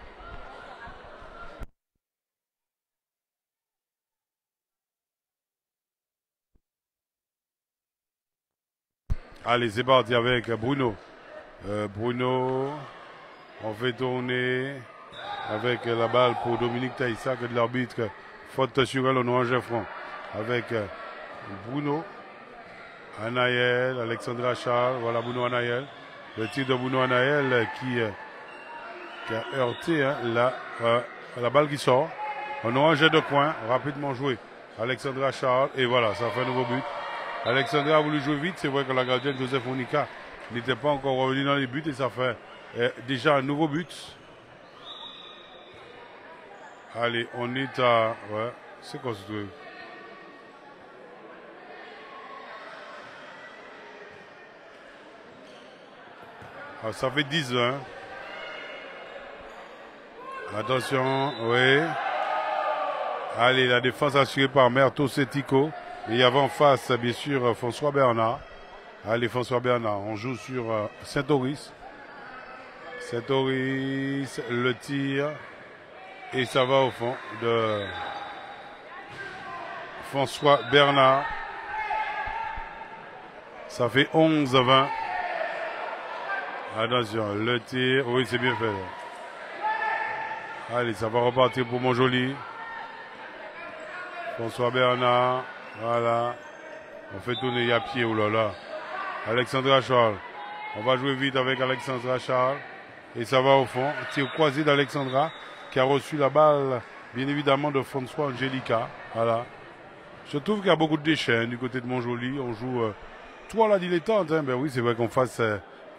Allez, c'est parti avec Bruno. Bruno, on fait tourner avec la balle pour Dominique Taïssa, que de l'arbitre, faute sur elle, on orange franc. Avec Bruno, Anaël, Alexandra Charles, voilà Bruno Anaël. Le tir de Bruno Anaël qui a heurté hein, la balle qui sort. On orange de coin, rapidement joué. Alexandra Charles, et voilà, ça fait un nouveau but. Alexandra a voulu jouer vite, c'est vrai que la gardienne Joseph Monica n'était pas encore revenu dans les buts et ça fait déjà un nouveau but. Allez, on est à... Ouais, c'est quoi ce truc? Ah, ça fait 10 hein. Attention, oui. Allez, la défense assurée par Merto Setico. Et il y avait en face, bien sûr, François Bernard. Allez, François Bernard, on joue sur Saint-Oris. Saint-Oris, le tir. Et ça va au fond de François Bernard. Ça fait 11-20. Attention, le tir. Oui, c'est bien fait. Allez, ça va repartir pour Montjoly. François Bernard. Voilà. On fait tourner à pied. Oh là là. Alexandra Charles. On va jouer vite avec Alexandra Charles. Et ça va au fond. Tir croisé d'Alexandra qui a reçu la balle, bien évidemment, de François Angelica. Voilà. Je trouve qu'il y a beaucoup de déchets hein, du côté de Montjoly. On joue tout à la dilettante. Hein. Ben oui, c'est vrai qu'on fasse.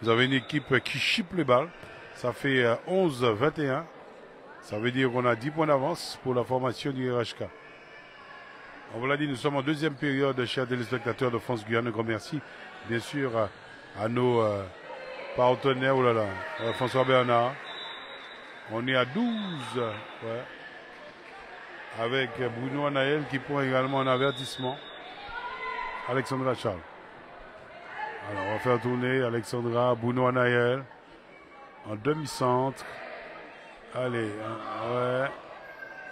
Vous avez une équipe qui chipe les balles. Ça fait 11-21. Ça veut dire qu'on a 10 points d'avance pour la formation du RHK. On vous l'a dit, nous sommes en deuxième période, chers téléspectateurs de France Guyane. Un grand merci, bien sûr, à nos partenaires. Oh là là, François Bernard. On est à 12. Ouais. Avec Bruno Anaël qui prend également un avertissement. Alexandra Charles. Alors, on va faire tourner Alexandra, Bruno Anaël. En demi-centre. Allez, ouais.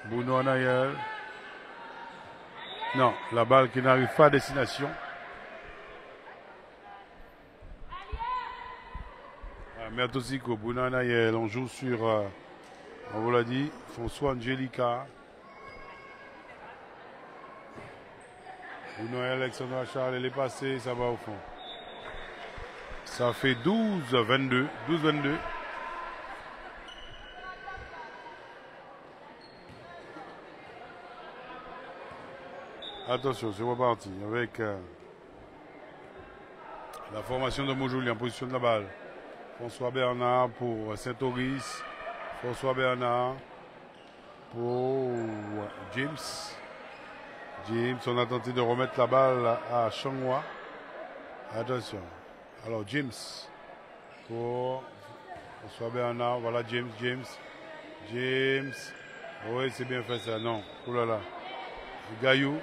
Bruno Anaël. Non, la balle qui n'arrive pas à destination. Mertosico, Bruno Anaël. On joue sur, on vous l'a dit, François Angelica. Bruno Anaël, Alexandra Charles, elle est passée, ça va au fond. Ça fait 12-22. 12-22. Attention, c'est reparti avec la formation de Montjoly en position de la balle. François Bernard pour Saint-Oris. François Bernard pour James. James, on a tenté de remettre la balle à Changhua. Attention. Alors James pour François Bernard. Voilà James. James. Oui, c'est bien fait ça. Non. Oh là là. Gaillou.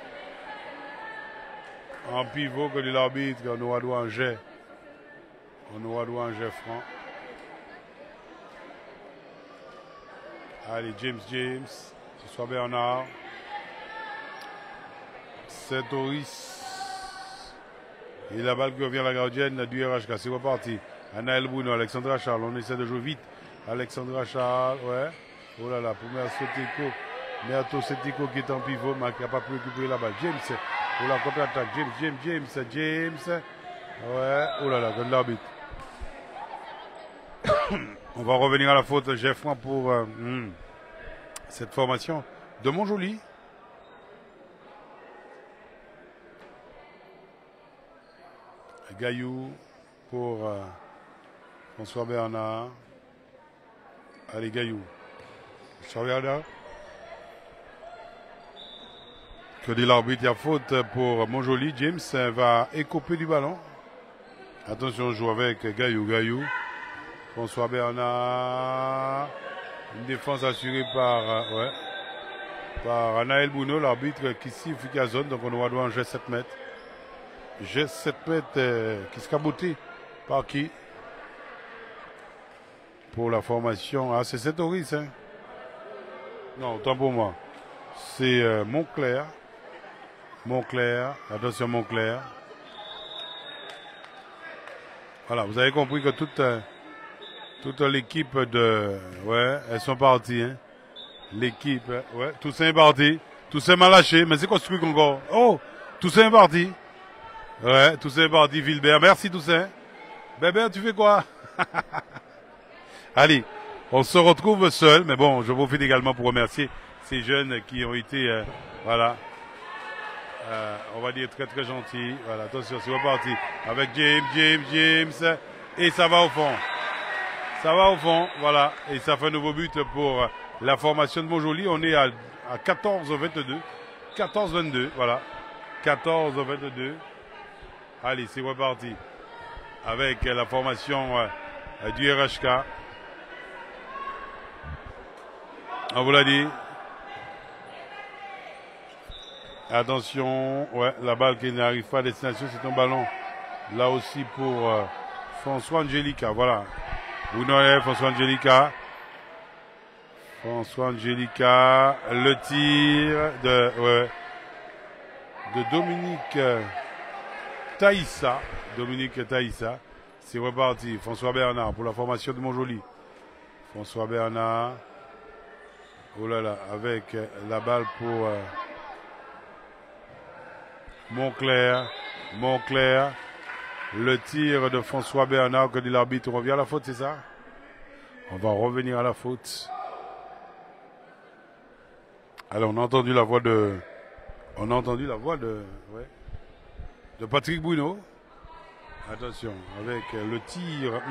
En pivot que de l'arbitre, on aura droit un jet. On aura droit un jet franc. Allez, James. François Bernard. Saint-Oris. Et la balle qui revient à la gardienne du RHK. C'est reparti. Anaël Bruno, Alexandra Charles. On essaie de jouer vite. Alexandra Charles, ouais. Oh là là, pour Merto Setico qui est en pivot, mais qui n'a pas pu récupérer la balle. James, pour la contre-attaque. James. Ouais, oh là là, comme l'arbitre. On va revenir à la faute, Jeff Franc, pour cette formation de Montjoly. Gaillou pour François Bernard. Allez, Gaillou. François Bernard. Que dit l'arbitre, il y a faute pour Montjoly. James va écoper du ballon. Attention, on joue avec Gaillou. François Bernard. Une défense assurée par Anaël Bouno, l'arbitre qui siffle qui a zone. Donc on doit jouer un geste 7 mètres. Geste 7 mètres qui se caboté par qui? Pour la formation. Ah, c'est Saint-Oris, hein? Non, autant pour moi. C'est Montclair. Attention Montclair. Voilà, vous avez compris que toute l'équipe de... Ouais, elles sont parties, hein. L'équipe, ouais, Toussaint est parti. Toussaint m'a lâché, mais c'est quoi ce truc encore? Oh, Toussaint est parti. Ouais, Toussaint est parti, Vilbert. Merci Toussaint. Bébé, tu fais quoi? Allez, on se retrouve seul, mais bon, je profite également pour remercier ces jeunes qui ont été, voilà, on va dire très très gentils. Voilà, attention, c'est reparti avec James, et ça va au fond. Voilà, et ça fait un nouveau but pour la formation de Montjoly. On est à 14-22, 14-22, voilà, 14-22. Allez, c'est reparti avec la formation du RHK. On vous l'a dit. Attention, ouais, la balle qui n'arrive pas à destination, c'est un ballon. Là aussi pour François Angelica, voilà. Vous n'avez François Angelica. Le tir de Dominique Taïssa. C'est reparti. François Bernard pour la formation de Montjoly. François Bernard. Oh là là, avec la balle pour Montclair. Le tir de François Bernard, que dit l'arbitre. On revient à la faute, c'est ça? On va revenir à la faute. Alors, on a entendu la voix de Patrick Bruno. Attention, avec le tir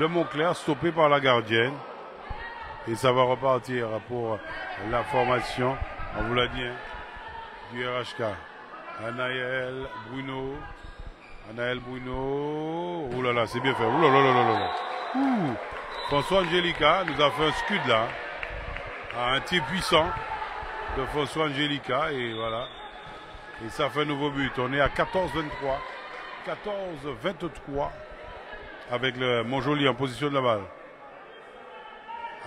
de Montclair, stoppé par la gardienne. Et ça va repartir pour la formation, on vous l'a dit, hein, du RHK. Anaël Bruno. Oh là là, c'est bien fait. Oh là là là là là. François Angelica nous a fait un scud là. Un tir puissant de François Angelica. Et voilà. Et ça fait un nouveau but. On est à 14-23. 14-23. Avec le Montjoly en position de la balle.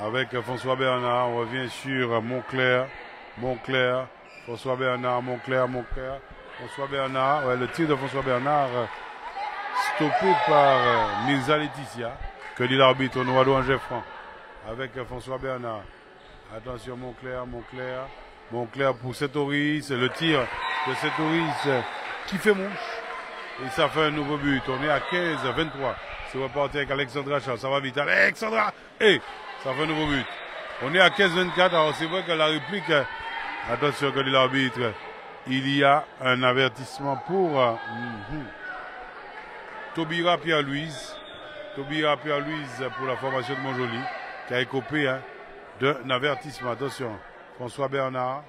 Avec François Bernard. On revient sur Montclair. François Bernard, Montclair. François Bernard, ouais, le tir de François Bernard stoppé par Mirza Laetitia, que dit l'arbitre au Noado Angers-Franc, avec François Bernard. Attention, Montclair pour Saint-Oris, le tir de Saint-Oris qui fait mouche, et ça fait un nouveau but. On est à 15-23, c'est reparti avec Alexandra Charles, ça va vite, Alexandra, et ça fait un nouveau but. On est à 15-24, alors c'est vrai que la réplique, attention, que dit l'arbitre, il y a un avertissement pour Taubira Pierre-Louise pour la formation de Montjoly, qui a écopé d'un avertissement. Attention, François Bernard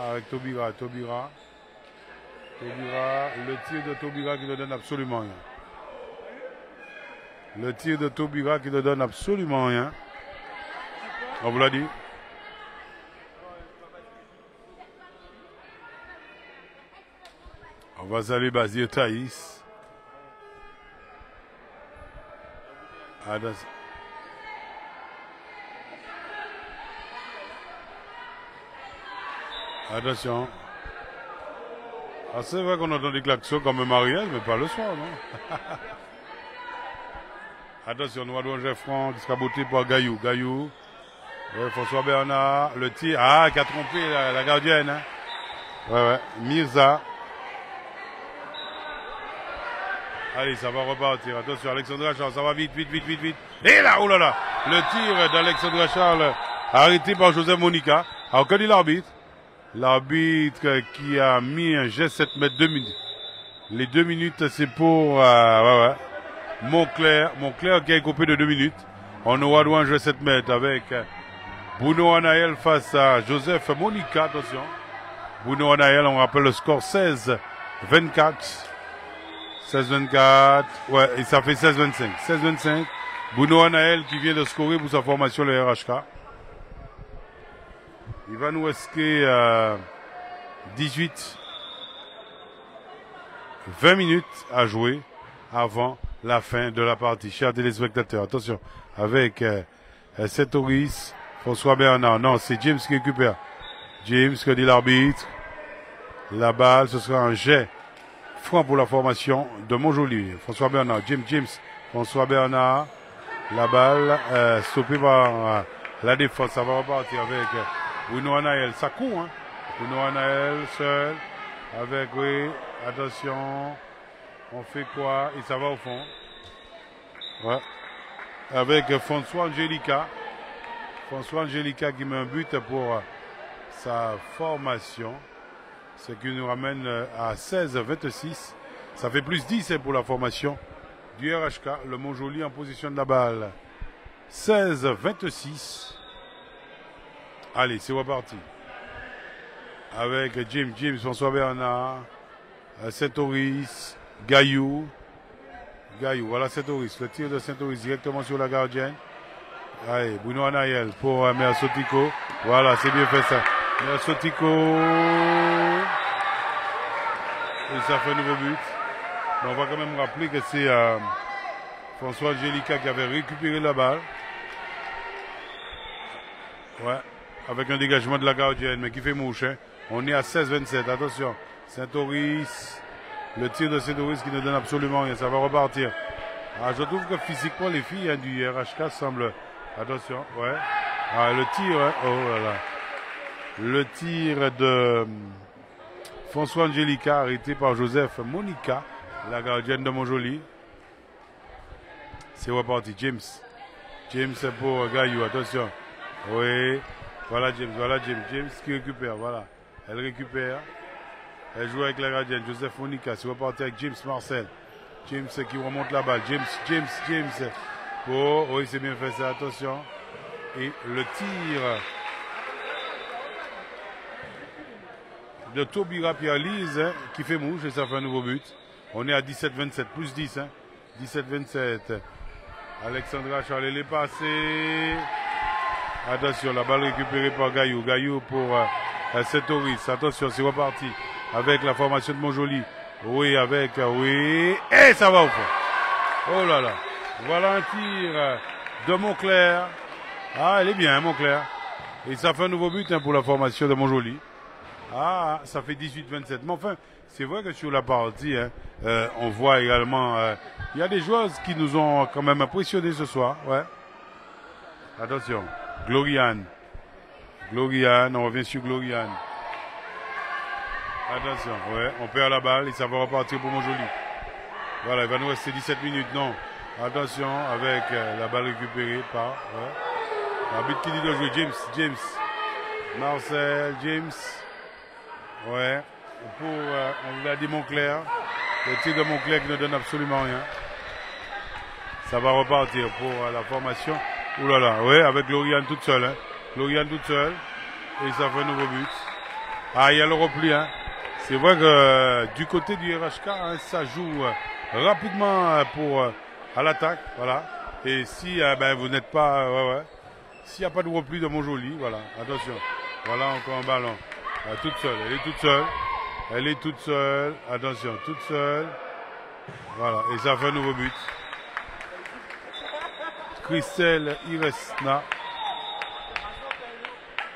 avec Taubira, le tir de Taubira qui ne donne absolument rien. On vous l'a dit. On va saluer Basile Thaïs. Attention. Ah, c'est vrai qu'on entend des klaxons comme un mariage, mais pas le soir, non? Attention, Noado Angers-Franc qui sera botté par Gaillou. Ouais, François Bernard, le tir. Ah, qui a trompé la gardienne. Hein. Ouais. Mirza. Allez, ça va repartir. Attention, Alexandra Charles, ça va vite. Et là, oh là là, le tir d'Alexandra Charles arrêté par Joseph Monica. Alors, que dit l'arbitre? L'arbitre qui a mis un geste 7 mètres 2 minutes. Les 2 minutes, c'est pour... Montclair qui est coupé de 2 minutes. On aura droit à un jeu 7 mètres avec Bruno Anaël face à Joseph Monica. Attention. Bruno Anaël, on rappelle le score 16-24. 16-24. Ouais, et ça fait 16-25. 16-25. Bruno Anaël qui vient de scorer pour sa formation, le RHK. Il va nous rester 20 minutes à jouer avant la fin de la partie. Chers téléspectateurs, attention, avec Saint-Oris, François Bernard. Non, c'est James qui récupère. James, que dit l'arbitre. La balle, ce sera un jet franc pour la formation de Montjoly. François Bernard, James, François Bernard. La balle stoppée par la défense. Ça va repartir avec Bruno Anaël. Ça court, hein. Bruno Anaël seul. Avec, oui, attention. On fait quoi? Et ça va au fond. Ouais. Avec François Angelica. François Angelica qui met un but pour sa formation. Ce qui nous ramène à 16-26. Ça fait plus 10 pour la formation du RHK. Le Montjoly en position de la balle. 16-26. Allez, c'est reparti. Avec James, François Bernard, Saint-Oris, Gaillou, voilà Saint-Oris. Le tir de Saint-Oris directement sur la gardienne. Allez, Bruno Anaël pour Mersotico. Voilà, c'est bien fait ça. Mersotico. Et ça fait un nouveau but. Mais on va quand même rappeler que c'est François Angelica qui avait récupéré la balle. Ouais, avec un dégagement de la gardienne, mais qui fait mouche. Hein. On est à 16-27, attention. Saint-Oris, le tir de Saint-Oris qui ne donne absolument rien, ça va repartir. Ah, je trouve que physiquement, les filles hein, du RHK semblent... Attention, ouais. Ah, le tir, hein. Oh là là. Le tir de François Angelica, arrêté par Joseph Monica, la gardienne de Montjoly. C'est reparti, James pour Gaillou, attention. Oui, voilà James qui récupère, voilà. Elle récupère. Elle joue avec la gardienne, Joseph Monica. C'est reparti avec James Marcel. James qui remonte la balle. James. Oh, oui, c'est bien fait ça, attention. Et le tir de Taubira Pierre-Lise hein, qui fait mouche et ça fait un nouveau but. On est à 17-27, plus 10. Hein. 17-27. Alexandra Charles est passé. Attention, la balle récupérée par Gaillou. Gaillou pour Saint-Oris. Attention, c'est reparti. Avec la formation de Montjoly. Oui, oui. Et ça va au fond. Oh là là. Voilà un tir de Montclair. Ah, elle est bien, Montclair. Et ça fait un nouveau but hein, pour la formation de Montjoly. Ah, ça fait 18-27. Mais enfin, c'est vrai que sur la partie, hein, on voit également... Il y a des joueuses qui nous ont quand même impressionnés ce soir. Ouais. Attention. Gloriane, on revient sur Gloriane. Attention, ouais, on perd la balle et ça va repartir pour Montjoly. Voilà, il va nous rester 17 minutes, non. Attention, avec la balle récupérée par... Ouais. L'arbitre qui dit de jouer, James. Marcel, James. Ouais, pour, on l'a dit Montclair. Le tir de Montclair qui ne donne absolument rien. Ça va repartir pour la formation. Ouh là là, ouais, avec Gloriane toute seule. Hein. Gloriane toute seule. Et ça fait un nouveau but. Ah, il y a le repli. Hein. C'est vrai que du côté du RHK, hein, ça joue rapidement pour à l'attaque. Voilà. Et si vous n'êtes pas... S'il n'y a pas de repli de Montjoly, voilà. Attention. Voilà encore un ballon. Toute seule. Elle est toute seule. Attention, toute seule. Voilà. Et ça fait un nouveau but. Christelle Iresna.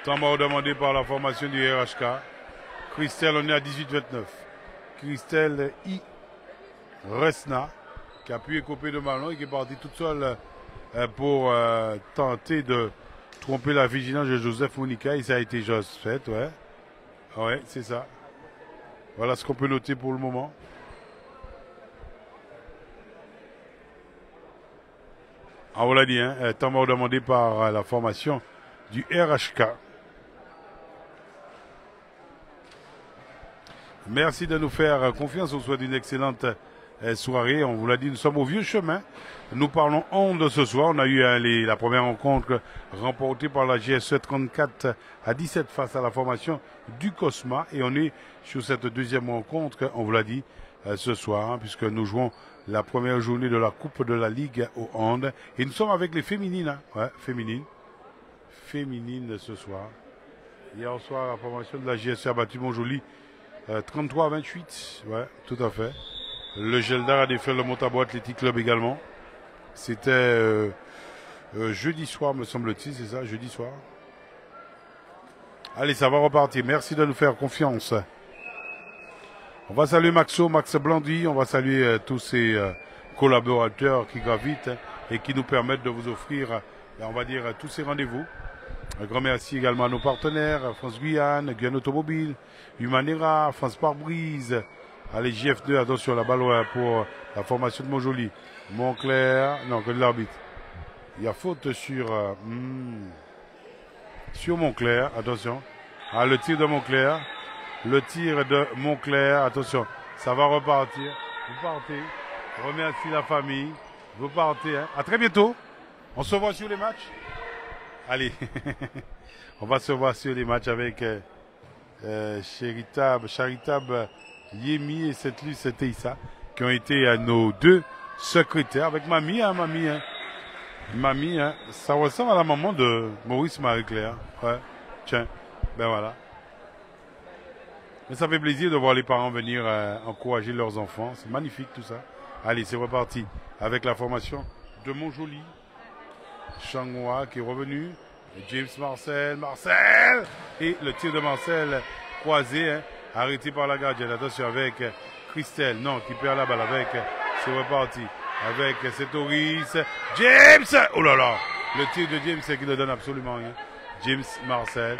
Temps mort demandé par la formation du RHK. Christelle, on est à 18-29. Christelle Iresna, qui a pu écoper de ballon et qui est partie toute seule pour tenter de tromper la vigilance de Joseph Monica. Et ça a été chose faite, ouais. Ouais, c'est ça. Voilà ce qu'on peut noter pour le moment. Ah, on l'a dit, hein, temps mort demandé par la formation du RHK. Merci de nous faire confiance. On souhaite une excellente soirée. On vous l'a dit, nous sommes au vieux chemin. Nous parlons onde ce soir. On a eu la première rencontre remportée par la GSE 34 à 17 face à la formation du Cosma. Et on est sur cette deuxième rencontre, on vous l'a dit, ce soir, puisque nous jouons la première journée de la Coupe de la Ligue au hand. Et nous sommes avec les féminines. Féminines ce soir. Hier soir, la formation de la GSE a battu Montjoly 33 à 28. Ouais, tout à fait. Le Geldar a défait le Montabo Athletic Club également. C'était jeudi soir, me semble-t-il, c'est ça, jeudi soir. Allez, ça va repartir. Merci de nous faire confiance. On va saluer Max Blandy, on va saluer tous ces collaborateurs qui gravitent et qui nous permettent de vous offrir, on va dire, tous ces rendez-vous. Un grand merci également à nos partenaires, France Guyane, Guyane Automobile, Humanera, France Pare-Brise. Allez, JF2, attention, la balle pour la formation de Montjoly. Montclair, non, que de l'arbitre. Il y a faute sur Montclair, attention. Ah, le tir de Montclair. Le tir de Montclair, attention, ça va repartir. Vous partez. Remercie la famille. Vous partez. Hein. À très bientôt. On se voit sur les matchs. Allez, on va se voir sur les matchs avec Charitable Yemi et Sainte-Luce Teissa, qui ont été nos deux secrétaires, avec Mamie, Mamie, ça ressemble à la maman de Maurice Marie-Claire. Ouais, tiens, ben voilà. Mais ça fait plaisir de voir les parents venir encourager leurs enfants. C'est magnifique tout ça. Allez, c'est reparti avec la formation de Montjoly. Changois qui est revenu. James Marcel. Et le tir de Marcel croisé, hein, arrêté par la gardienne. Attention avec Christelle, non, qui perd la balle avec. C'est reparti avec Setoris. James! Oh là là! Le tir de James qui ne donne absolument rien. James Marcel.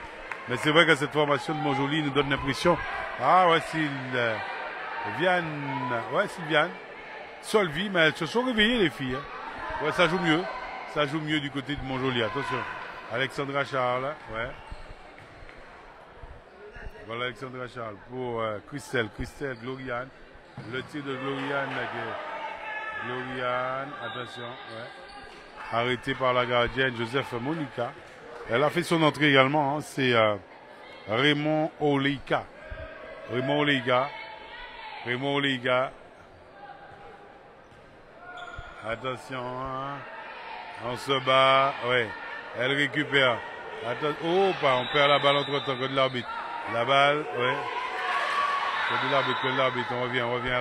Mais c'est vrai que cette formation de Montjoly nous donne l'impression. Ah ouais, Sylviane. Solvi, mais elles se sont réveillées les filles. Hein. Ouais, ça joue mieux. Ça joue mieux du côté de Montjoly. Attention. Alexandra Charles. Ouais. Voilà Alexandra Charles pour Christelle, Gloriane. Le tir de Gloriane. Attention. Ouais. Arrêté par la gardienne Joseph Monica. Elle a fait son entrée également. Hein. C'est Raymond Oleika. Attention. Hein. On se bat. Ouais. Elle récupère. Attention. Oh, on perd la balle entre temps que de l'arbitre. La balle, ouais. Que de l'arbitre. On revient à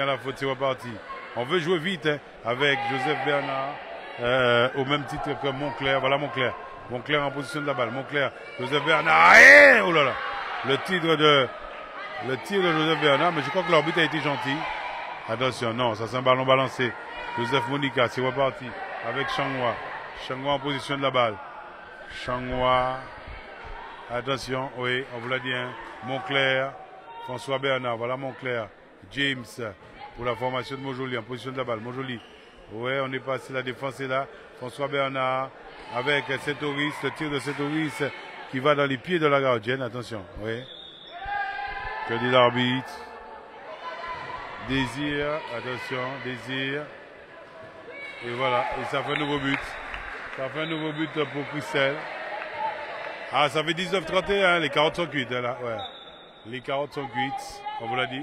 la faute. C'est reparti. On veut jouer vite, hein, avec Joseph Bernard, au même titre que Montclair. Voilà Montclair. Montclair en position de la balle. Joseph Bernard. Oh là là. Le tir de Joseph Bernard, mais je crois que l'arbitre a été gentil. Attention, non, ça c'est un ballon balancé. Joseph Monica, c'est reparti. Avec Changois. Changois en position de la balle. Changois. Attention, oui, on vous l'a dit, hein. Montclair. François Bernard, voilà Montclair. James, pour la formation de Montjoly, en position de la balle. Montjoly. Ouais, on est passé, la défense est là. François Bernard. Avec Setoris, le tir de Setoris qui va dans les pieds de la gardienne. Attention, oui. Que dit l'arbitre? Désir, attention, Désir. Et voilà, et ça fait un nouveau but. Pour Christelle. Ah, ça fait 19-31, les carottes sont cuites, hein, là, ouais. Les carottes sont cuites, on vous l'a dit.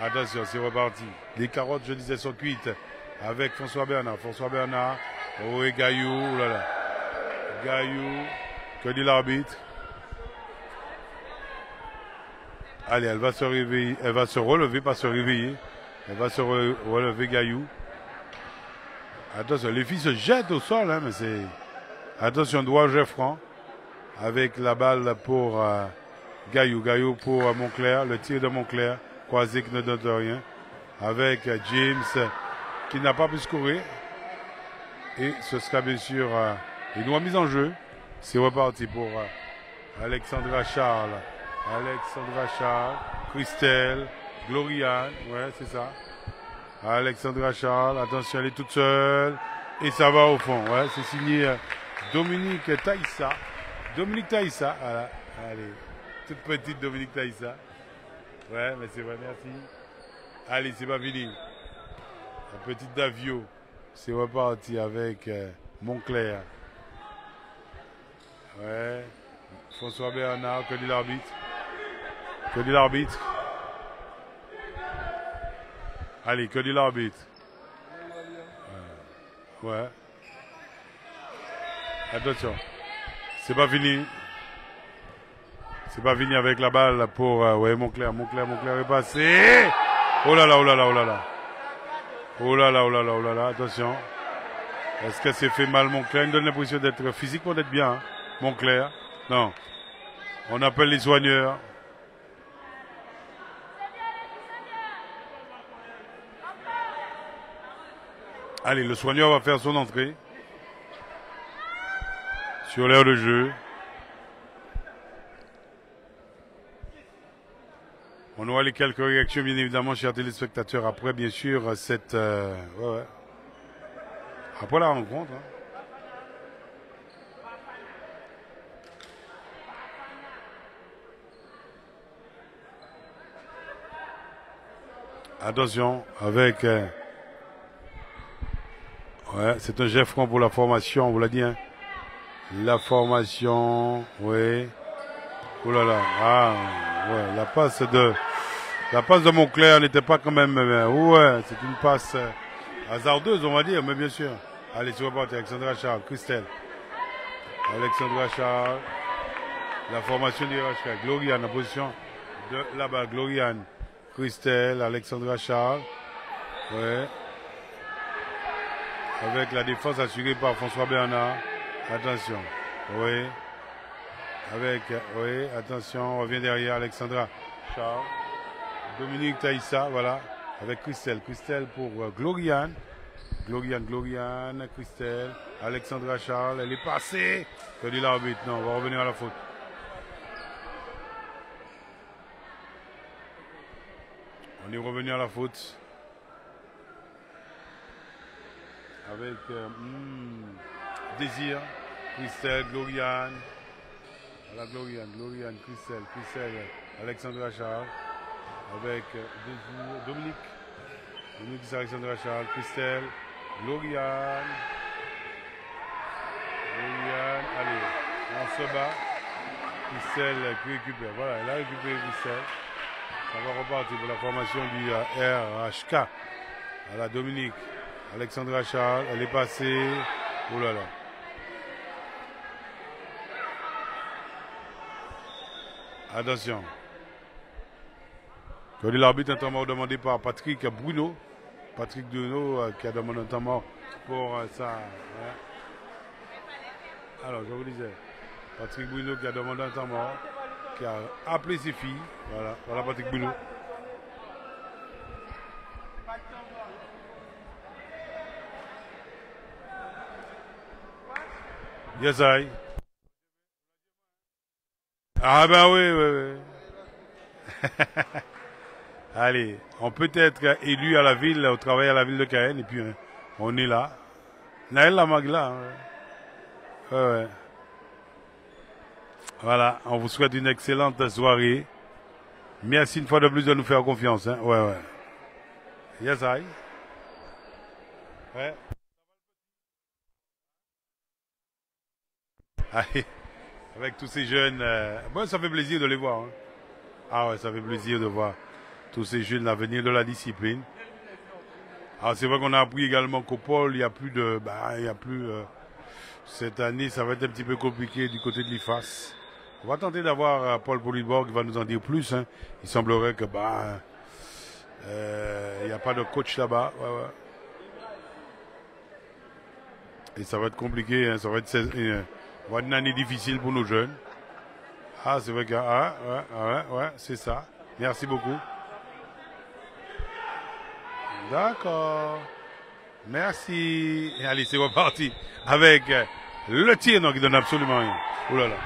Attention, c'est reparti. Les carottes, je disais, sont cuites. Avec François Bernard. Oh, et Gaillou, oh là là. Gaillou, que dit l'arbitre? Allez, elle va se réveiller, elle va se relever, pas se réveiller. Elle va se relever, Gaillou. Attention, les filles se jettent au sol, hein, mais c'est... Attention, droit Geoffran. Avec la balle pour Gaillou. Gaillou pour Montclair. Le tir de Montclair. Croisé qui ne donne rien. Avec James qui n'a pas pu scorer. Et ce sera bien sûr une remise en jeu. C'est reparti pour Alexandra Charles. Christelle. Gloriane. Ouais, c'est ça. Alexandra Charles. Attention, elle est toute seule. Et ça va au fond. Ouais, c'est signé Dominique Taïssa. Voilà. Allez. Toute petite Dominique Taïssa. Ouais, mais c'est vrai, merci. Allez, c'est pas fini. La petite Davio, c'est reparti avec Montclair. Ouais. François Bernard, que dit l'arbitre? Que dit l'arbitre? Allez, que dit l'arbitre? Ouais. Attention. C'est pas fini. C'est pas fini avec la balle pour ouais, Montclair. Montclair est passé. Oh là là, oh là là, oh là là. Oh là là, oh là là, oh là là. Attention. Est-ce que c'est fait mal, Montclair? Il me donne l'impression d'être physiquement d'être bien. Hein. Montclair. Non. On appelle les soigneurs. Allez, le soigneur va faire son entrée. Sur l'aire de jeu. On aura les quelques réactions, bien évidemment, chers téléspectateurs, après, bien sûr, cette... ouais. Après la rencontre. Hein. Attention, avec... ouais, c'est un jet franc pour la formation, on vous l'a dit. Hein. La formation, oui. Oh là là, ah, ouais, la passe de Montclair n'était pas quand même... ouais, c'est une passe hasardeuse, on va dire, mais bien sûr. Allez, c'est reparti, Alexandra Charles, Christelle. Alexandra Charles. La formation du RHK. Gloriane en position de là-bas. Gloriane, Christelle, Alexandra Charles. Ouais. Avec la défense assurée par François Bernard. Attention. Oui. Avec, oui, attention, on revient derrière Alexandra Charles. Dominique Taïssa, voilà. Avec Christelle. Christelle pour Gloriane. Gloriane, Christelle. Alexandra Charles, elle est passée. Que dit l'arbitre? Non, on va revenir à la faute. On est revenu à la faute. Avec Désir, Christelle, Gloriane. Voilà, Gloriane, Christelle, Alexandra Charles. Avec Désir, Dominique, Alexandra Charles, Christelle, Gloriane, allez, on se bat. Christelle qui récupère, voilà, elle a récupéré Christelle. Ça va repartir pour la formation du RHK. À la Dominique, Alexandra Charles, elle est passée. Oh là là. Attention. L'arbitre, un temps mort demandé par Patrick Bruno. Patrick Bruno qui a demandé un temps mort pour ça. Ouais. Alors, je vous disais, Patrick Bruno qui a demandé un temps mort, qui a appelé ses filles. Voilà, voilà Patrick Bruno. Yes, I. Ah ben oui. Allez, on peut être élu à la ville, au travail à la ville de Cayenne, et puis on est là. Naël Lamagla. Hein. Ouais. Voilà, on vous souhaite une excellente soirée. Merci une fois de plus de nous faire confiance. Hein. Ouais. Yes, I. Ouais. Allez, avec tous ces jeunes, bon, ça fait plaisir de les voir. Hein. Ah ouais, ça fait plaisir de voir tous ces jeunes l'avenir de la discipline. Alors c'est vrai qu'on a appris également qu'au pôle, il n'y a plus de... cette année, ça va être un petit peu compliqué du côté de l'IFAS. On va tenter d'avoir Paul Poulidor qui va nous en dire plus. Hein. Il semblerait que il n'y a pas de coach là-bas. Ouais. Et ça va être compliqué, hein. Ça va être une année difficile pour nos jeunes. Ah, c'est vrai que... ouais, c'est ça. Merci beaucoup. D'accord. Merci. Et allez, c'est reparti avec le tir qui donne absolument rien. Oh là là.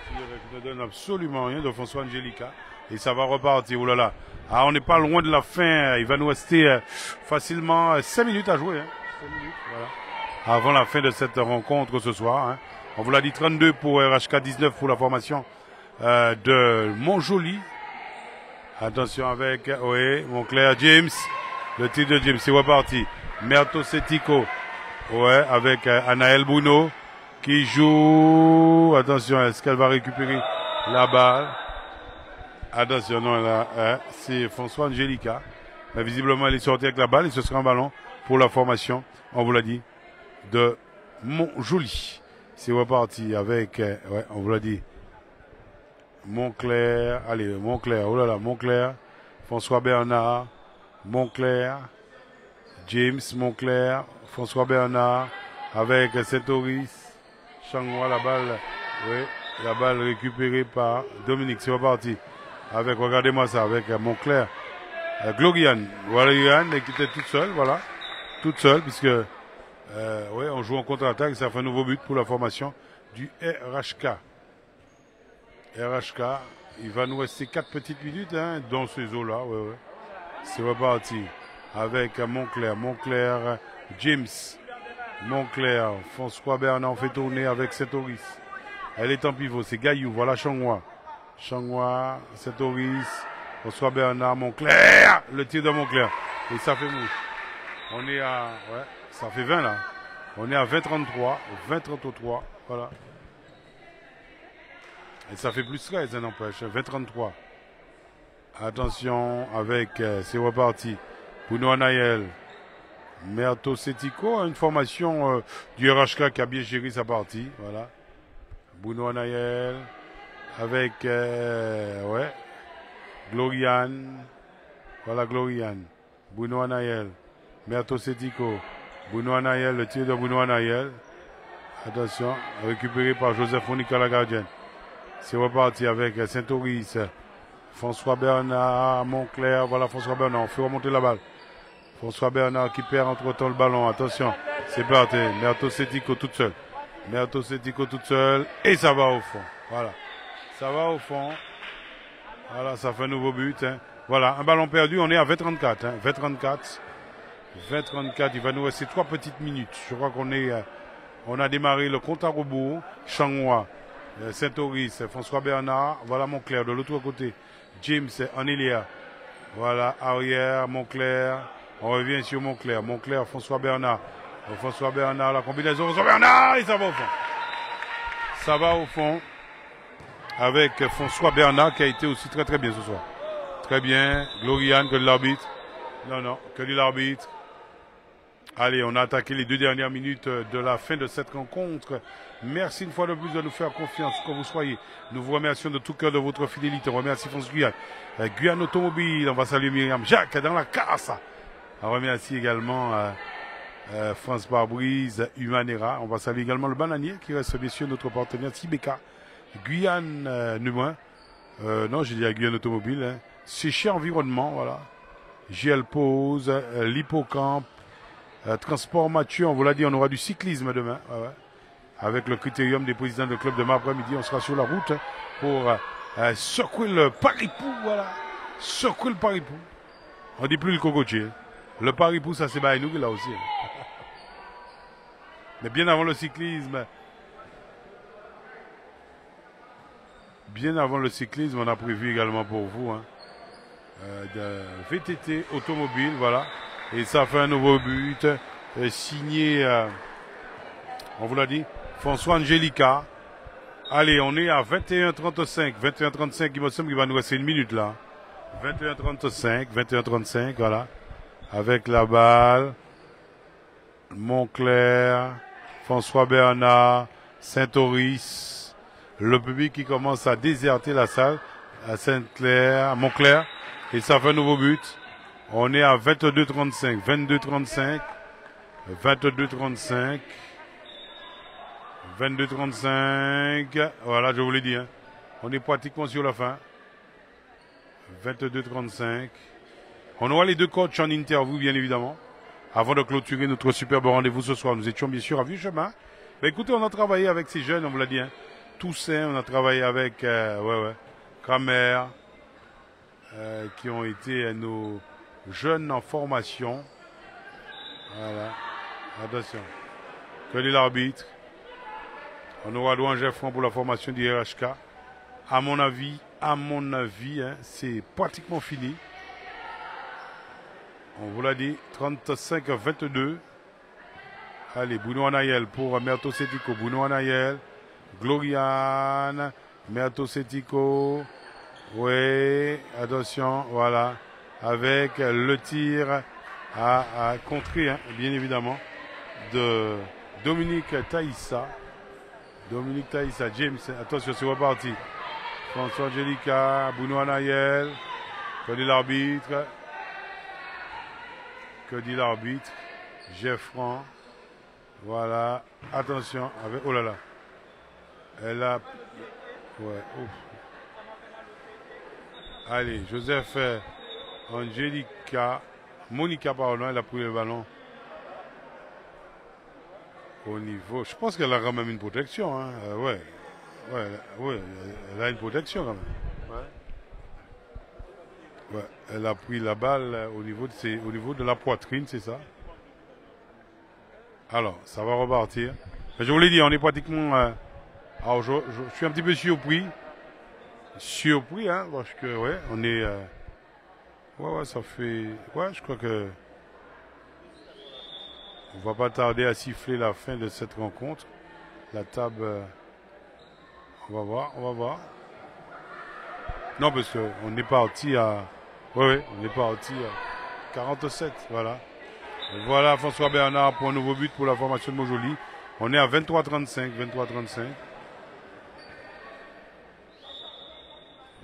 Qui ne donne absolument rien de François Angelica. Et ça va repartir. Oh là là. Ah, on n'est pas loin de la fin. Il va nous rester facilement 5 minutes à jouer. Hein. 5 minutes, voilà. Avant la fin de cette rencontre ce soir. Hein. On vous l'a dit, 32 pour RHK, 19 pour la formation de Montjoli. Attention avec, oui, Montclair, James. Le titre de James, c'est reparti. Merto Setico. Ouais, avec Anaël Bruno qui joue. Attention, est-ce qu'elle va récupérer la balle? Attention, non, là, c'est François Angelica. Mais visiblement, elle est sortie avec la balle et ce sera un ballon pour la formation, on vous l'a dit, de Montjoli. C'est reparti avec, ouais, on vous l'a dit, Montclair. Allez, Montclair, oh là là, Montclair. François Bernard, Montclair. James, Montclair, François Bernard, avec Saint-Oris, Changwa, la balle, oui, la balle récupérée par Dominique, c'est reparti. Avec, regardez-moi ça, avec Montclair, Gloriane, voilà Gloriane qui était toute seule, voilà, toute seule, puisque, oui, on joue en contre-attaque, ça fait un nouveau but pour la formation du RHK. RHK, il va nous rester 4 petites minutes, hein, dans ces eaux-là, ouais, ouais. C'est reparti. Avec Montclair, James, Montclair, François Bernard fait tourner avec Saint-Oris. Elle est en pivot, c'est Gaillou, voilà Changwa, Saint-Oris, François Bernard, Montclair, le tir de Montclair, et ça fait mouche. On est à, ouais, ça fait 20 là, on est à 20-33, voilà. Et ça fait plus 13, hein, n'empêche, 20-33. Attention avec, c'est reparti. Bruno Anaël, Merto Setico, une formation du RHK qui a bien géré sa partie. Voilà. Bruno Anaël, avec ouais, Gloriane. Voilà Gloriane. Bruno Anaël, Merto Setico. Bruno Anaël, le tir de Bruno Anaël. Attention, récupéré par Joseph Monica la gardienne. C'est reparti avec Saint-Oris, François Bernard, Montclair. Voilà François Bernard, on fait remonter la balle. François Bernard qui perd entre-temps le ballon. Attention, c'est parti. Merto Setico toute seule. Et ça va au fond. Voilà. Ça va au fond. Voilà, ça fait un nouveau but. Hein. Voilà, un ballon perdu. On est à 20-34. Hein. 20-34. Il va nous rester 3 petites minutes. Je crois qu'on est, on a démarré le compte à rebours. Changwa, Saint-Oris, François Bernard. Voilà Montclair de l'autre côté. James, Anélia. Voilà, arrière, Montclair. On revient sur Montclair, François Bernard, la combinaison, François Bernard, et ça va au fond. Ça va au fond avec François Bernard qui a été aussi très très bien ce soir. Très bien, Gloriane, que de l'arbitre. Non, que de l'arbitre. Allez, on a attaqué les 2 dernières minutes de la fin de cette rencontre. Merci une fois de plus de nous faire confiance, que vous soyez. Nous vous remercions de tout cœur de votre fidélité. On remercie France Guyane. Guyane Automobile, on va saluer Myriam Jacques dans la casse. On remercie également France Barbrise, Humanera. On va saluer également le bananier qui reste bien sûr notre partenaire Sibeka. Guyane, non, j'ai dit à Guyane Automobile. Hein. Séché Environnement, voilà. GL Pose, l'Hippocampe, Transport Mathieu. On vous l'a dit, on aura du cyclisme demain. Ouais. Avec le critérium des présidents de club demain après-midi, on sera sur la route pour secouer le Paripou. Voilà. Secouer le Paripou. On dit plus le cocotier. Le Paripou, ça c'est nous là aussi. Mais bien avant le cyclisme, on a prévu également pour vous de VTT automobile, voilà. Et ça fait un nouveau but signé, on vous l'a dit, François Angelica. Allez, on est à 21-35. 21-35, il me semble qu'il va nous rester 1 minute là. 21-35, voilà. Avec la balle, Montclair, François Bernard, Saint-Oris, le public qui commence à déserter la salle, à Montclair, et ça fait un nouveau but. On est à 22-35, 22-35, voilà, je vous l'ai dit, hein. On est pratiquement sur la fin. 22-35. On aura les 2 coachs en interview, bien évidemment. Avant de clôturer notre superbe rendez-vous ce soir, nous étions bien sûr à Vieux-Chemin. Ben, écoutez, on a travaillé avec ces jeunes, on vous l'a dit, hein. Toussaint, on a travaillé avec Kramer, qui ont été nos jeunes en formation. Voilà. Attention. Quel est l'arbitre? On aura Louan Geoffroy pour la formation du RHK. À mon avis, à mon avis, hein, c'est pratiquement fini. On vous l'a dit, 35-22. Allez, Bruno Anayel pour Merto Setico. Bruno Anayel, Gloriane, Merto Setico. Oui, attention, voilà. Avec le tir à contrer, hein, bien évidemment, de Dominique Taïssa. Dominique Taïssa, James, attention, c'est reparti. François Angelica, Bruno Anayel. Que dit l'arbitre? Que dit l'arbitre? Geoffran. Voilà. Attention. Avec, oh là là. Elle a. Ouais. Ouf. Allez, Joseph Angelica. Monica, pardon, elle a pris le ballon. Au niveau. Je pense qu'elle a quand même une protection. Hein. Ouais. Ouais, elle a une protection quand même. Ouais, elle a pris la balle au niveau de la poitrine, c'est ça. Alors, ça va repartir. Mais je vous l'ai dit, on est pratiquement... alors, je suis un petit peu surpris. Surpris, hein, parce que, ouais, on est... ouais, ça fait... Ouais, je crois que... On va pas tarder à siffler la fin de cette rencontre. La table... on va voir. Non, parce qu'on est parti à... Oui, on est parti à 47, voilà. Et voilà François Bernard pour un nouveau but pour la formation de Mojoli. On est à 23-35, 23-35.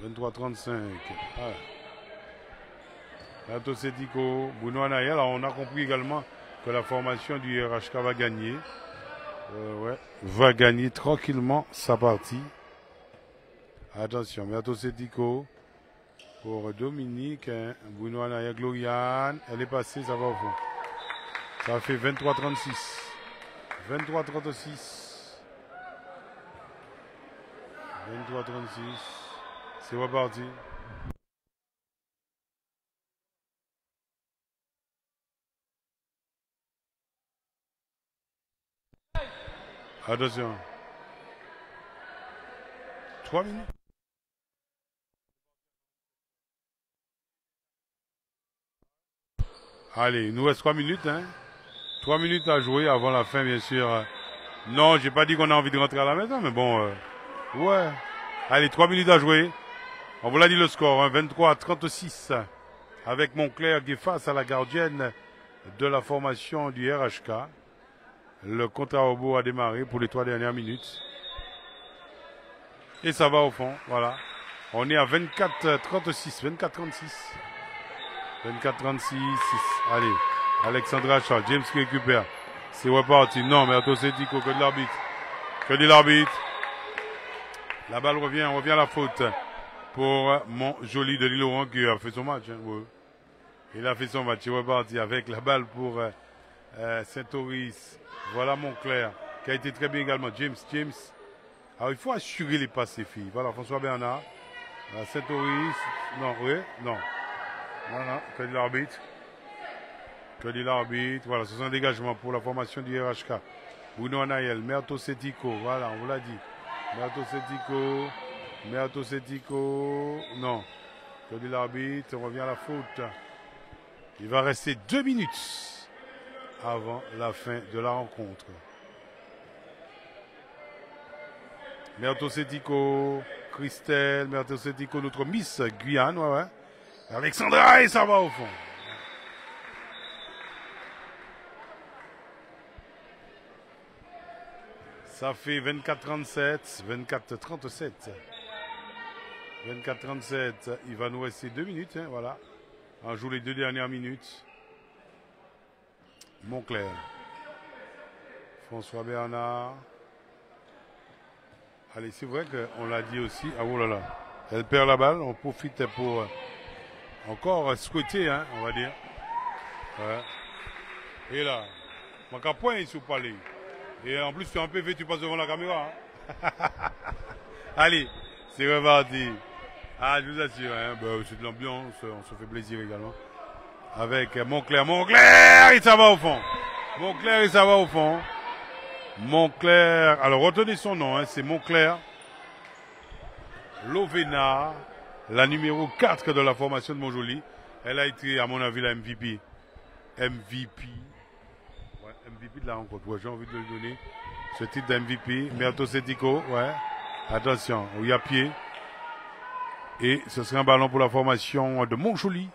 23-35. Ah. Lato Setico, Bruno Anayel. Alors on a compris également que la formation du RHK va gagner. Ouais, va gagner tranquillement sa partie. Attention, Lato Setico. Pour Dominique, hein, Bruno Anaya, Gloriane, elle est passée, ça va au fond. Ça fait 23-36. 23-36. 23-36. C'est reparti. Attention. 3 minutes. Allez, il nous reste 3 minutes. Hein. 3 minutes à jouer avant la fin, bien sûr. Non, j'ai pas dit qu'on a envie de rentrer à la maison, mais bon, ouais. Allez, 3 minutes à jouer. On vous l'a dit le score, hein, 23-36. Avec Montclair qui est face à la gardienne de la formation du RHK. Le compte à rebours a démarré pour les 3 dernières minutes. Et ça va au fond, voilà. On est à 24-36, 24-36. 24-36. Allez, Alexandra Charles, James qui récupère. C'est reparti. Non, mais Atosetico, que de l'arbitre. Que dit l'arbitre? La balle revient, on revient à la faute pour mon joli Denis Laurent qui a fait son match. Hein, ouais. Il a fait son match, il est reparti avec la balle pour Saint-Oris. Voilà Montclair qui a été très bien également. James. Alors il faut assurer les passes, les filles. Voilà, François Bernard. Saint-Oris. Non, oui, non. Voilà, que dit l'arbitre. Que dit l'arbitre. Voilà, ce sont un dégagement pour la formation du RHK. Bruno Anayel, Merto Setico. Voilà, on vous l'a dit. Merto Setico. Non. Que dit l'arbitre. On revient à la faute. Il va rester 2 minutes avant la fin de la rencontre. Merto Setico. Christelle, Merto Setico, notre Miss Guyane. Ouais. Alexandra, et ça va au fond. Ça fait 24-37, 24-37. 24-37, il va nous rester 2 minutes, hein, voilà. On joue les 2 dernières minutes. Montclair. François Bernard. Allez, c'est vrai qu'on l'a dit aussi. Ah, oh là là. Elle perd la balle, on profite pour... encore scruter, hein, on va dire. Ouais. Et là, mon point est sous palais. Et en plus, tu es un PV, tu passes devant la caméra. Hein. Allez, c'est reparti. Ah, je vous assure, hein, bah, c'est de l'ambiance, on se fait plaisir également. Avec Montclair, et ça va au fond. Montclair, et ça va au fond. Montclair, alors retenez son nom, hein, c'est Montclair. Lovena, la numéro 4 de la formation de Montjoly. Elle a été, à mon avis, la MVP. MVP. Ouais, MVP de la rencontre. Ouais, j'ai envie de lui donner ce titre d'MVP. Merto Setico, ouais. Attention, il y a pied. Et ce sera un ballon pour la formation de Montjoly.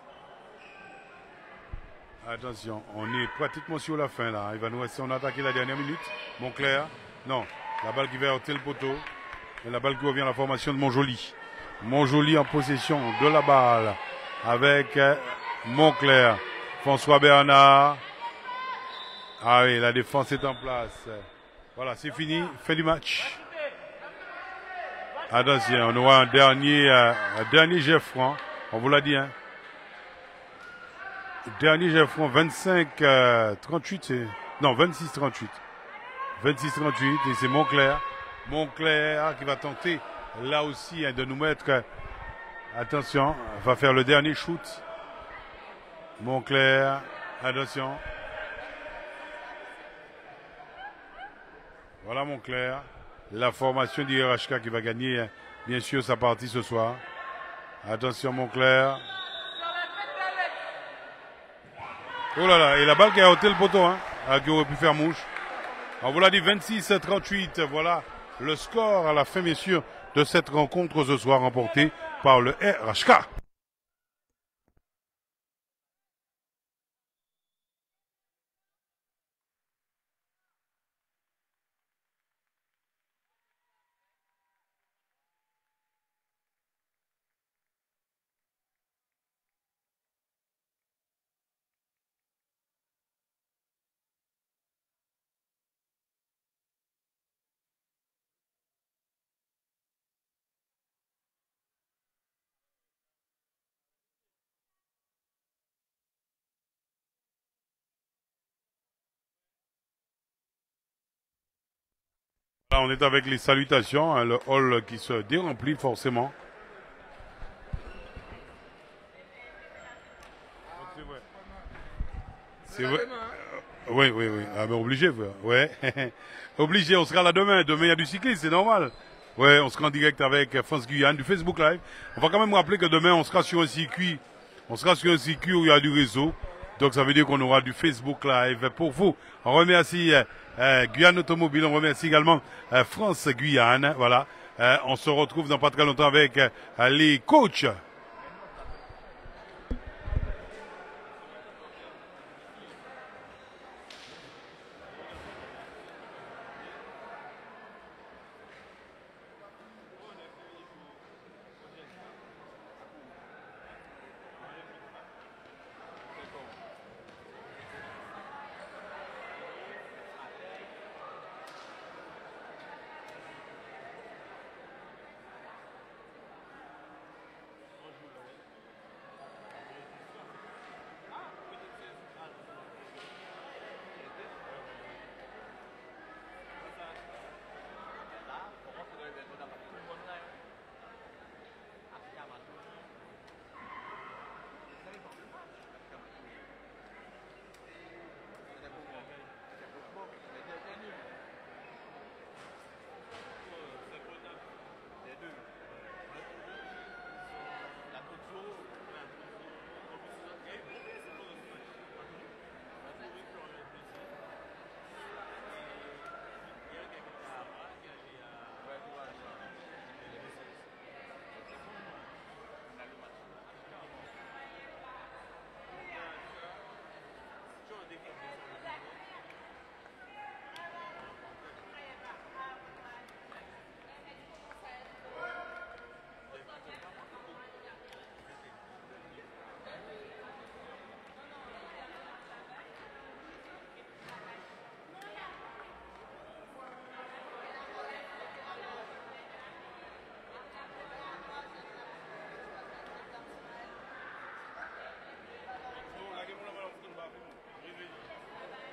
Attention, on est pratiquement sur la fin là. Il va nous rester, on a attaqué la dernière minute. Montclair, non, la balle qui va heurter le poteau. Et la balle qui revient à la formation de Montjoly. Montjoly en possession de la balle avec Montclair. François Bernard. Ah oui, la défense est en place. Voilà, c'est fini, fin du match. Attention, on aura un dernier jet franc. On vous l'a dit, hein. Dernier jet franc, 25-38, non, 26-38. 26-38, et c'est Montclair. Montclair qui va tenter, là aussi, hein, de nous mettre... attention, va faire le dernier shoot. Montclair, attention. Voilà Montclair. La formation d'IRHK qui va gagner, bien sûr, sa partie ce soir. Attention Montclair. Oh là là, et la balle qui a ôté le poteau, hein, qui aurait pu faire mouche. On vous l'a dit, 26-38, voilà le score à la fin, bien sûr, de cette rencontre ce soir remportée par le RHK. Là, on est avec les salutations, hein, le hall qui se déremplit forcément. C'est vrai. Oui, oui, oui. Ah, mais obligé, ouais. Obligé, on sera là demain. Demain, il y a du cyclisme, c'est normal. Ouais, on sera en direct avec France Guyane, du Facebook Live. On va quand même rappeler que demain, on sera sur un circuit. On sera sur un circuit où il y a du réseau. Donc, ça veut dire qu'on aura du Facebook Live pour vous. On remercie Guyane Automobile. On remercie également France Guyane. Voilà. On se retrouve dans pas très longtemps avec les coachs.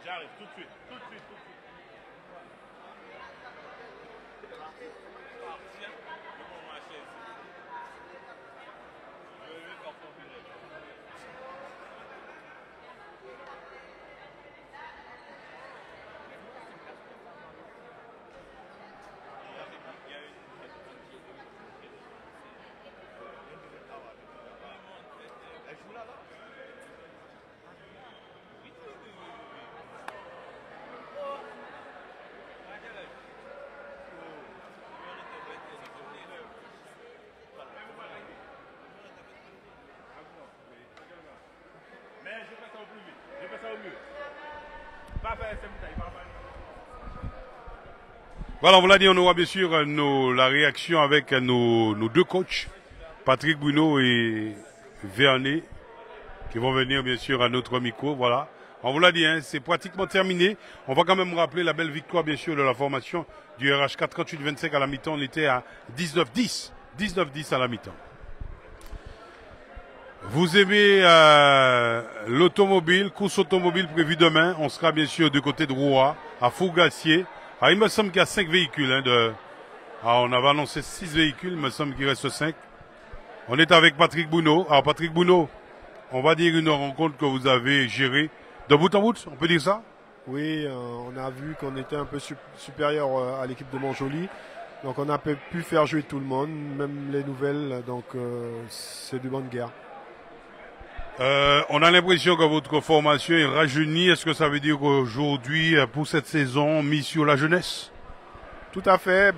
J'arrive tout de suite, tout de suite, tout de suite. Tiens, je prends ma chaise. Je vais faire profiter. Voilà, on vous l'a dit, on aura bien sûr la réaction avec nos deux coachs, Patrick Bruno et Vernet, qui vont venir bien sûr à notre micro. Voilà, on vous l'a dit, hein, c'est pratiquement terminé. On va quand même rappeler la belle victoire bien sûr de la formation du RH4 38-25 à la mi-temps. On était à 19-10, 19-10 à la mi-temps. Vous aimez l'automobile, course automobile prévue demain. On sera bien sûr du côté de Roua, à Fougassier. Alors, il me semble qu'il y a 5 véhicules. On avait annoncé 6 véhicules, il me semble qu'il reste 5. On est avec Patrick Bruno. Alors Patrick Bruno, on va dire une rencontre que vous avez gérée de bout en bout, on peut dire ça? Oui, on a vu qu'on était un peu supérieur à l'équipe de Montjoly. Donc on a pu faire jouer tout le monde, même les nouvelles. Donc c'est du bonne guerre. On a l'impression que votre formation est rajeunie. Est-ce que ça veut dire qu'aujourd'hui, pour cette saison, mise sur la jeunesse? Tout à fait.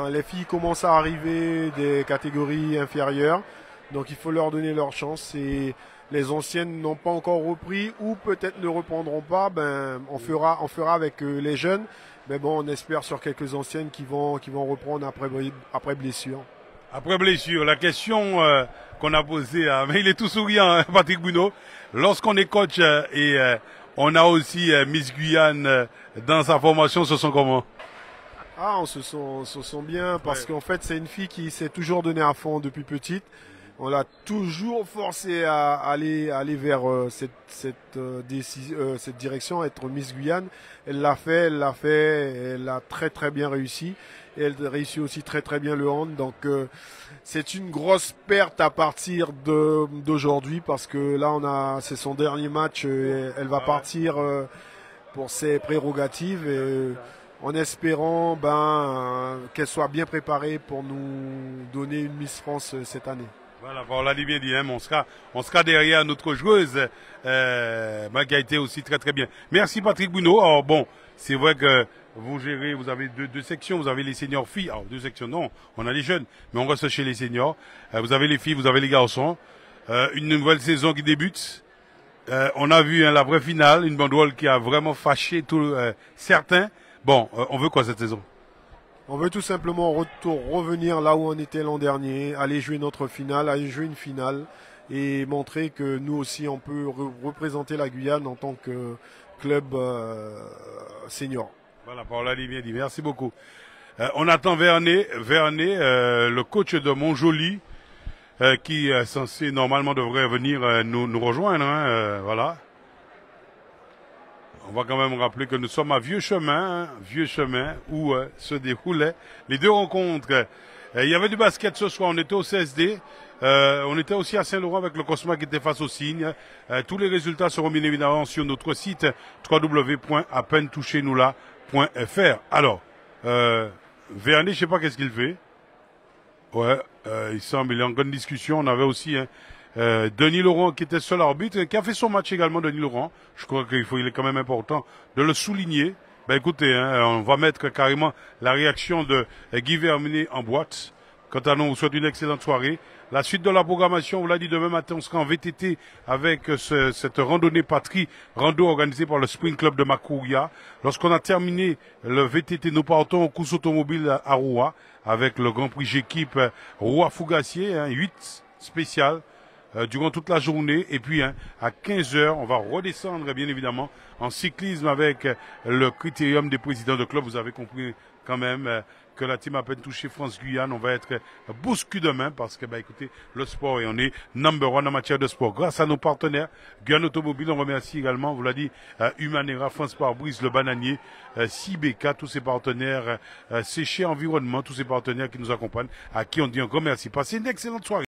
Les filles commencent à arriver des catégories inférieures. Donc il faut leur donner leur chance. Et les anciennes n'ont pas encore repris ou peut-être ne reprendront pas. On fera avec les jeunes. Mais bon, on espère sur quelques anciennes qui vont reprendre après blessure. Après blessure, la question qu'on a posée à... Mais il est tout souriant, hein, Patrick Bruno. Lorsqu'on est coach et on a aussi Miss Guyane dans sa formation, ce sont comment? On se sent bien parce qu'en fait, c'est une fille qui s'est toujours donnée à fond depuis petite. On l'a toujours forcée à aller vers cette direction, être Miss Guyane. Elle l'a fait, elle a très très bien réussi. Et elle réussit aussi très très bien le hand. Donc c'est une grosse perte à partir d'aujourd'hui parce que là c'est son dernier match. Et elle va partir pour ses prérogatives et en espérant qu'elle soit bien préparée pour nous donner une Miss France cette année. Voilà, on l'a dit bien dit, hein, on sera derrière notre joueuse qui a été aussi très très bien. Merci Patrick Bruno. Alors bon, c'est vrai que vous gérez, vous avez deux sections, vous avez les seniors filles, alors 2 sections non, on a les jeunes, mais on reste chez les seniors. Vous avez les filles, vous avez les garçons. Une nouvelle saison qui débute. On a vu la vraie finale, une banderole qui a vraiment fâché certains. Bon, on veut quoi cette saison? On veut tout simplement revenir là où on était l'an dernier, aller jouer notre finale, aller jouer une finale et montrer que nous aussi on peut représenter la Guyane en tant que club senior. Voilà, Paul a dit bien dit, merci beaucoup. On attend Vernet, le coach de Montjoly, qui est censé normalement devrait venir nous rejoindre, hein, voilà. On va quand même rappeler que nous sommes à Vieux Chemin où se déroulaient les 2 rencontres. Il y avait du basket ce soir, on était au CSD, on était aussi à Saint-Laurent avec le Cosma qui était face au Cygne. Tous les résultats seront bien évidemment sur notre site www.apenetouchez-nous-là.fr. Alors, Vernet, je sais pas qu'est-ce qu'il fait. Ouais, il semble, il est en grande discussion. On avait aussi Denis Laurent qui était seul arbitre, qui a fait son match également, Denis Laurent. Je crois qu'il est quand même important de le souligner. Écoutez, on va mettre carrément la réaction de Guy Vernet en boîte. Quant à nous, on vous souhaite une excellente soirée. La suite de la programmation, on vous l'a dit, demain matin, on sera en VTT avec cette randonnée patrie, rando organisée par le Spring Club de Makouria. Lorsqu'on a terminé le VTT, nous partons au course automobile à Roua avec le Grand Prix J'équipe Roua-Fougassier, 8 spécial. Durant toute la journée et puis à 15h on va redescendre bien évidemment en cyclisme avec le critérium des présidents de club. Vous avez compris quand même que la team Apenetouché France-Guyane, on va être bousculé demain parce que écoutez, le sport et on est number 1 en matière de sport grâce à nos partenaires Guyane Automobile. On remercie également, on vous l'a dit, Humanera, France Pare-Brise, Le Bananier, CIBK, tous ces partenaires, Séché Environnement, tous ces partenaires qui nous accompagnent, à qui on dit un grand merci. Passez une excellente soirée.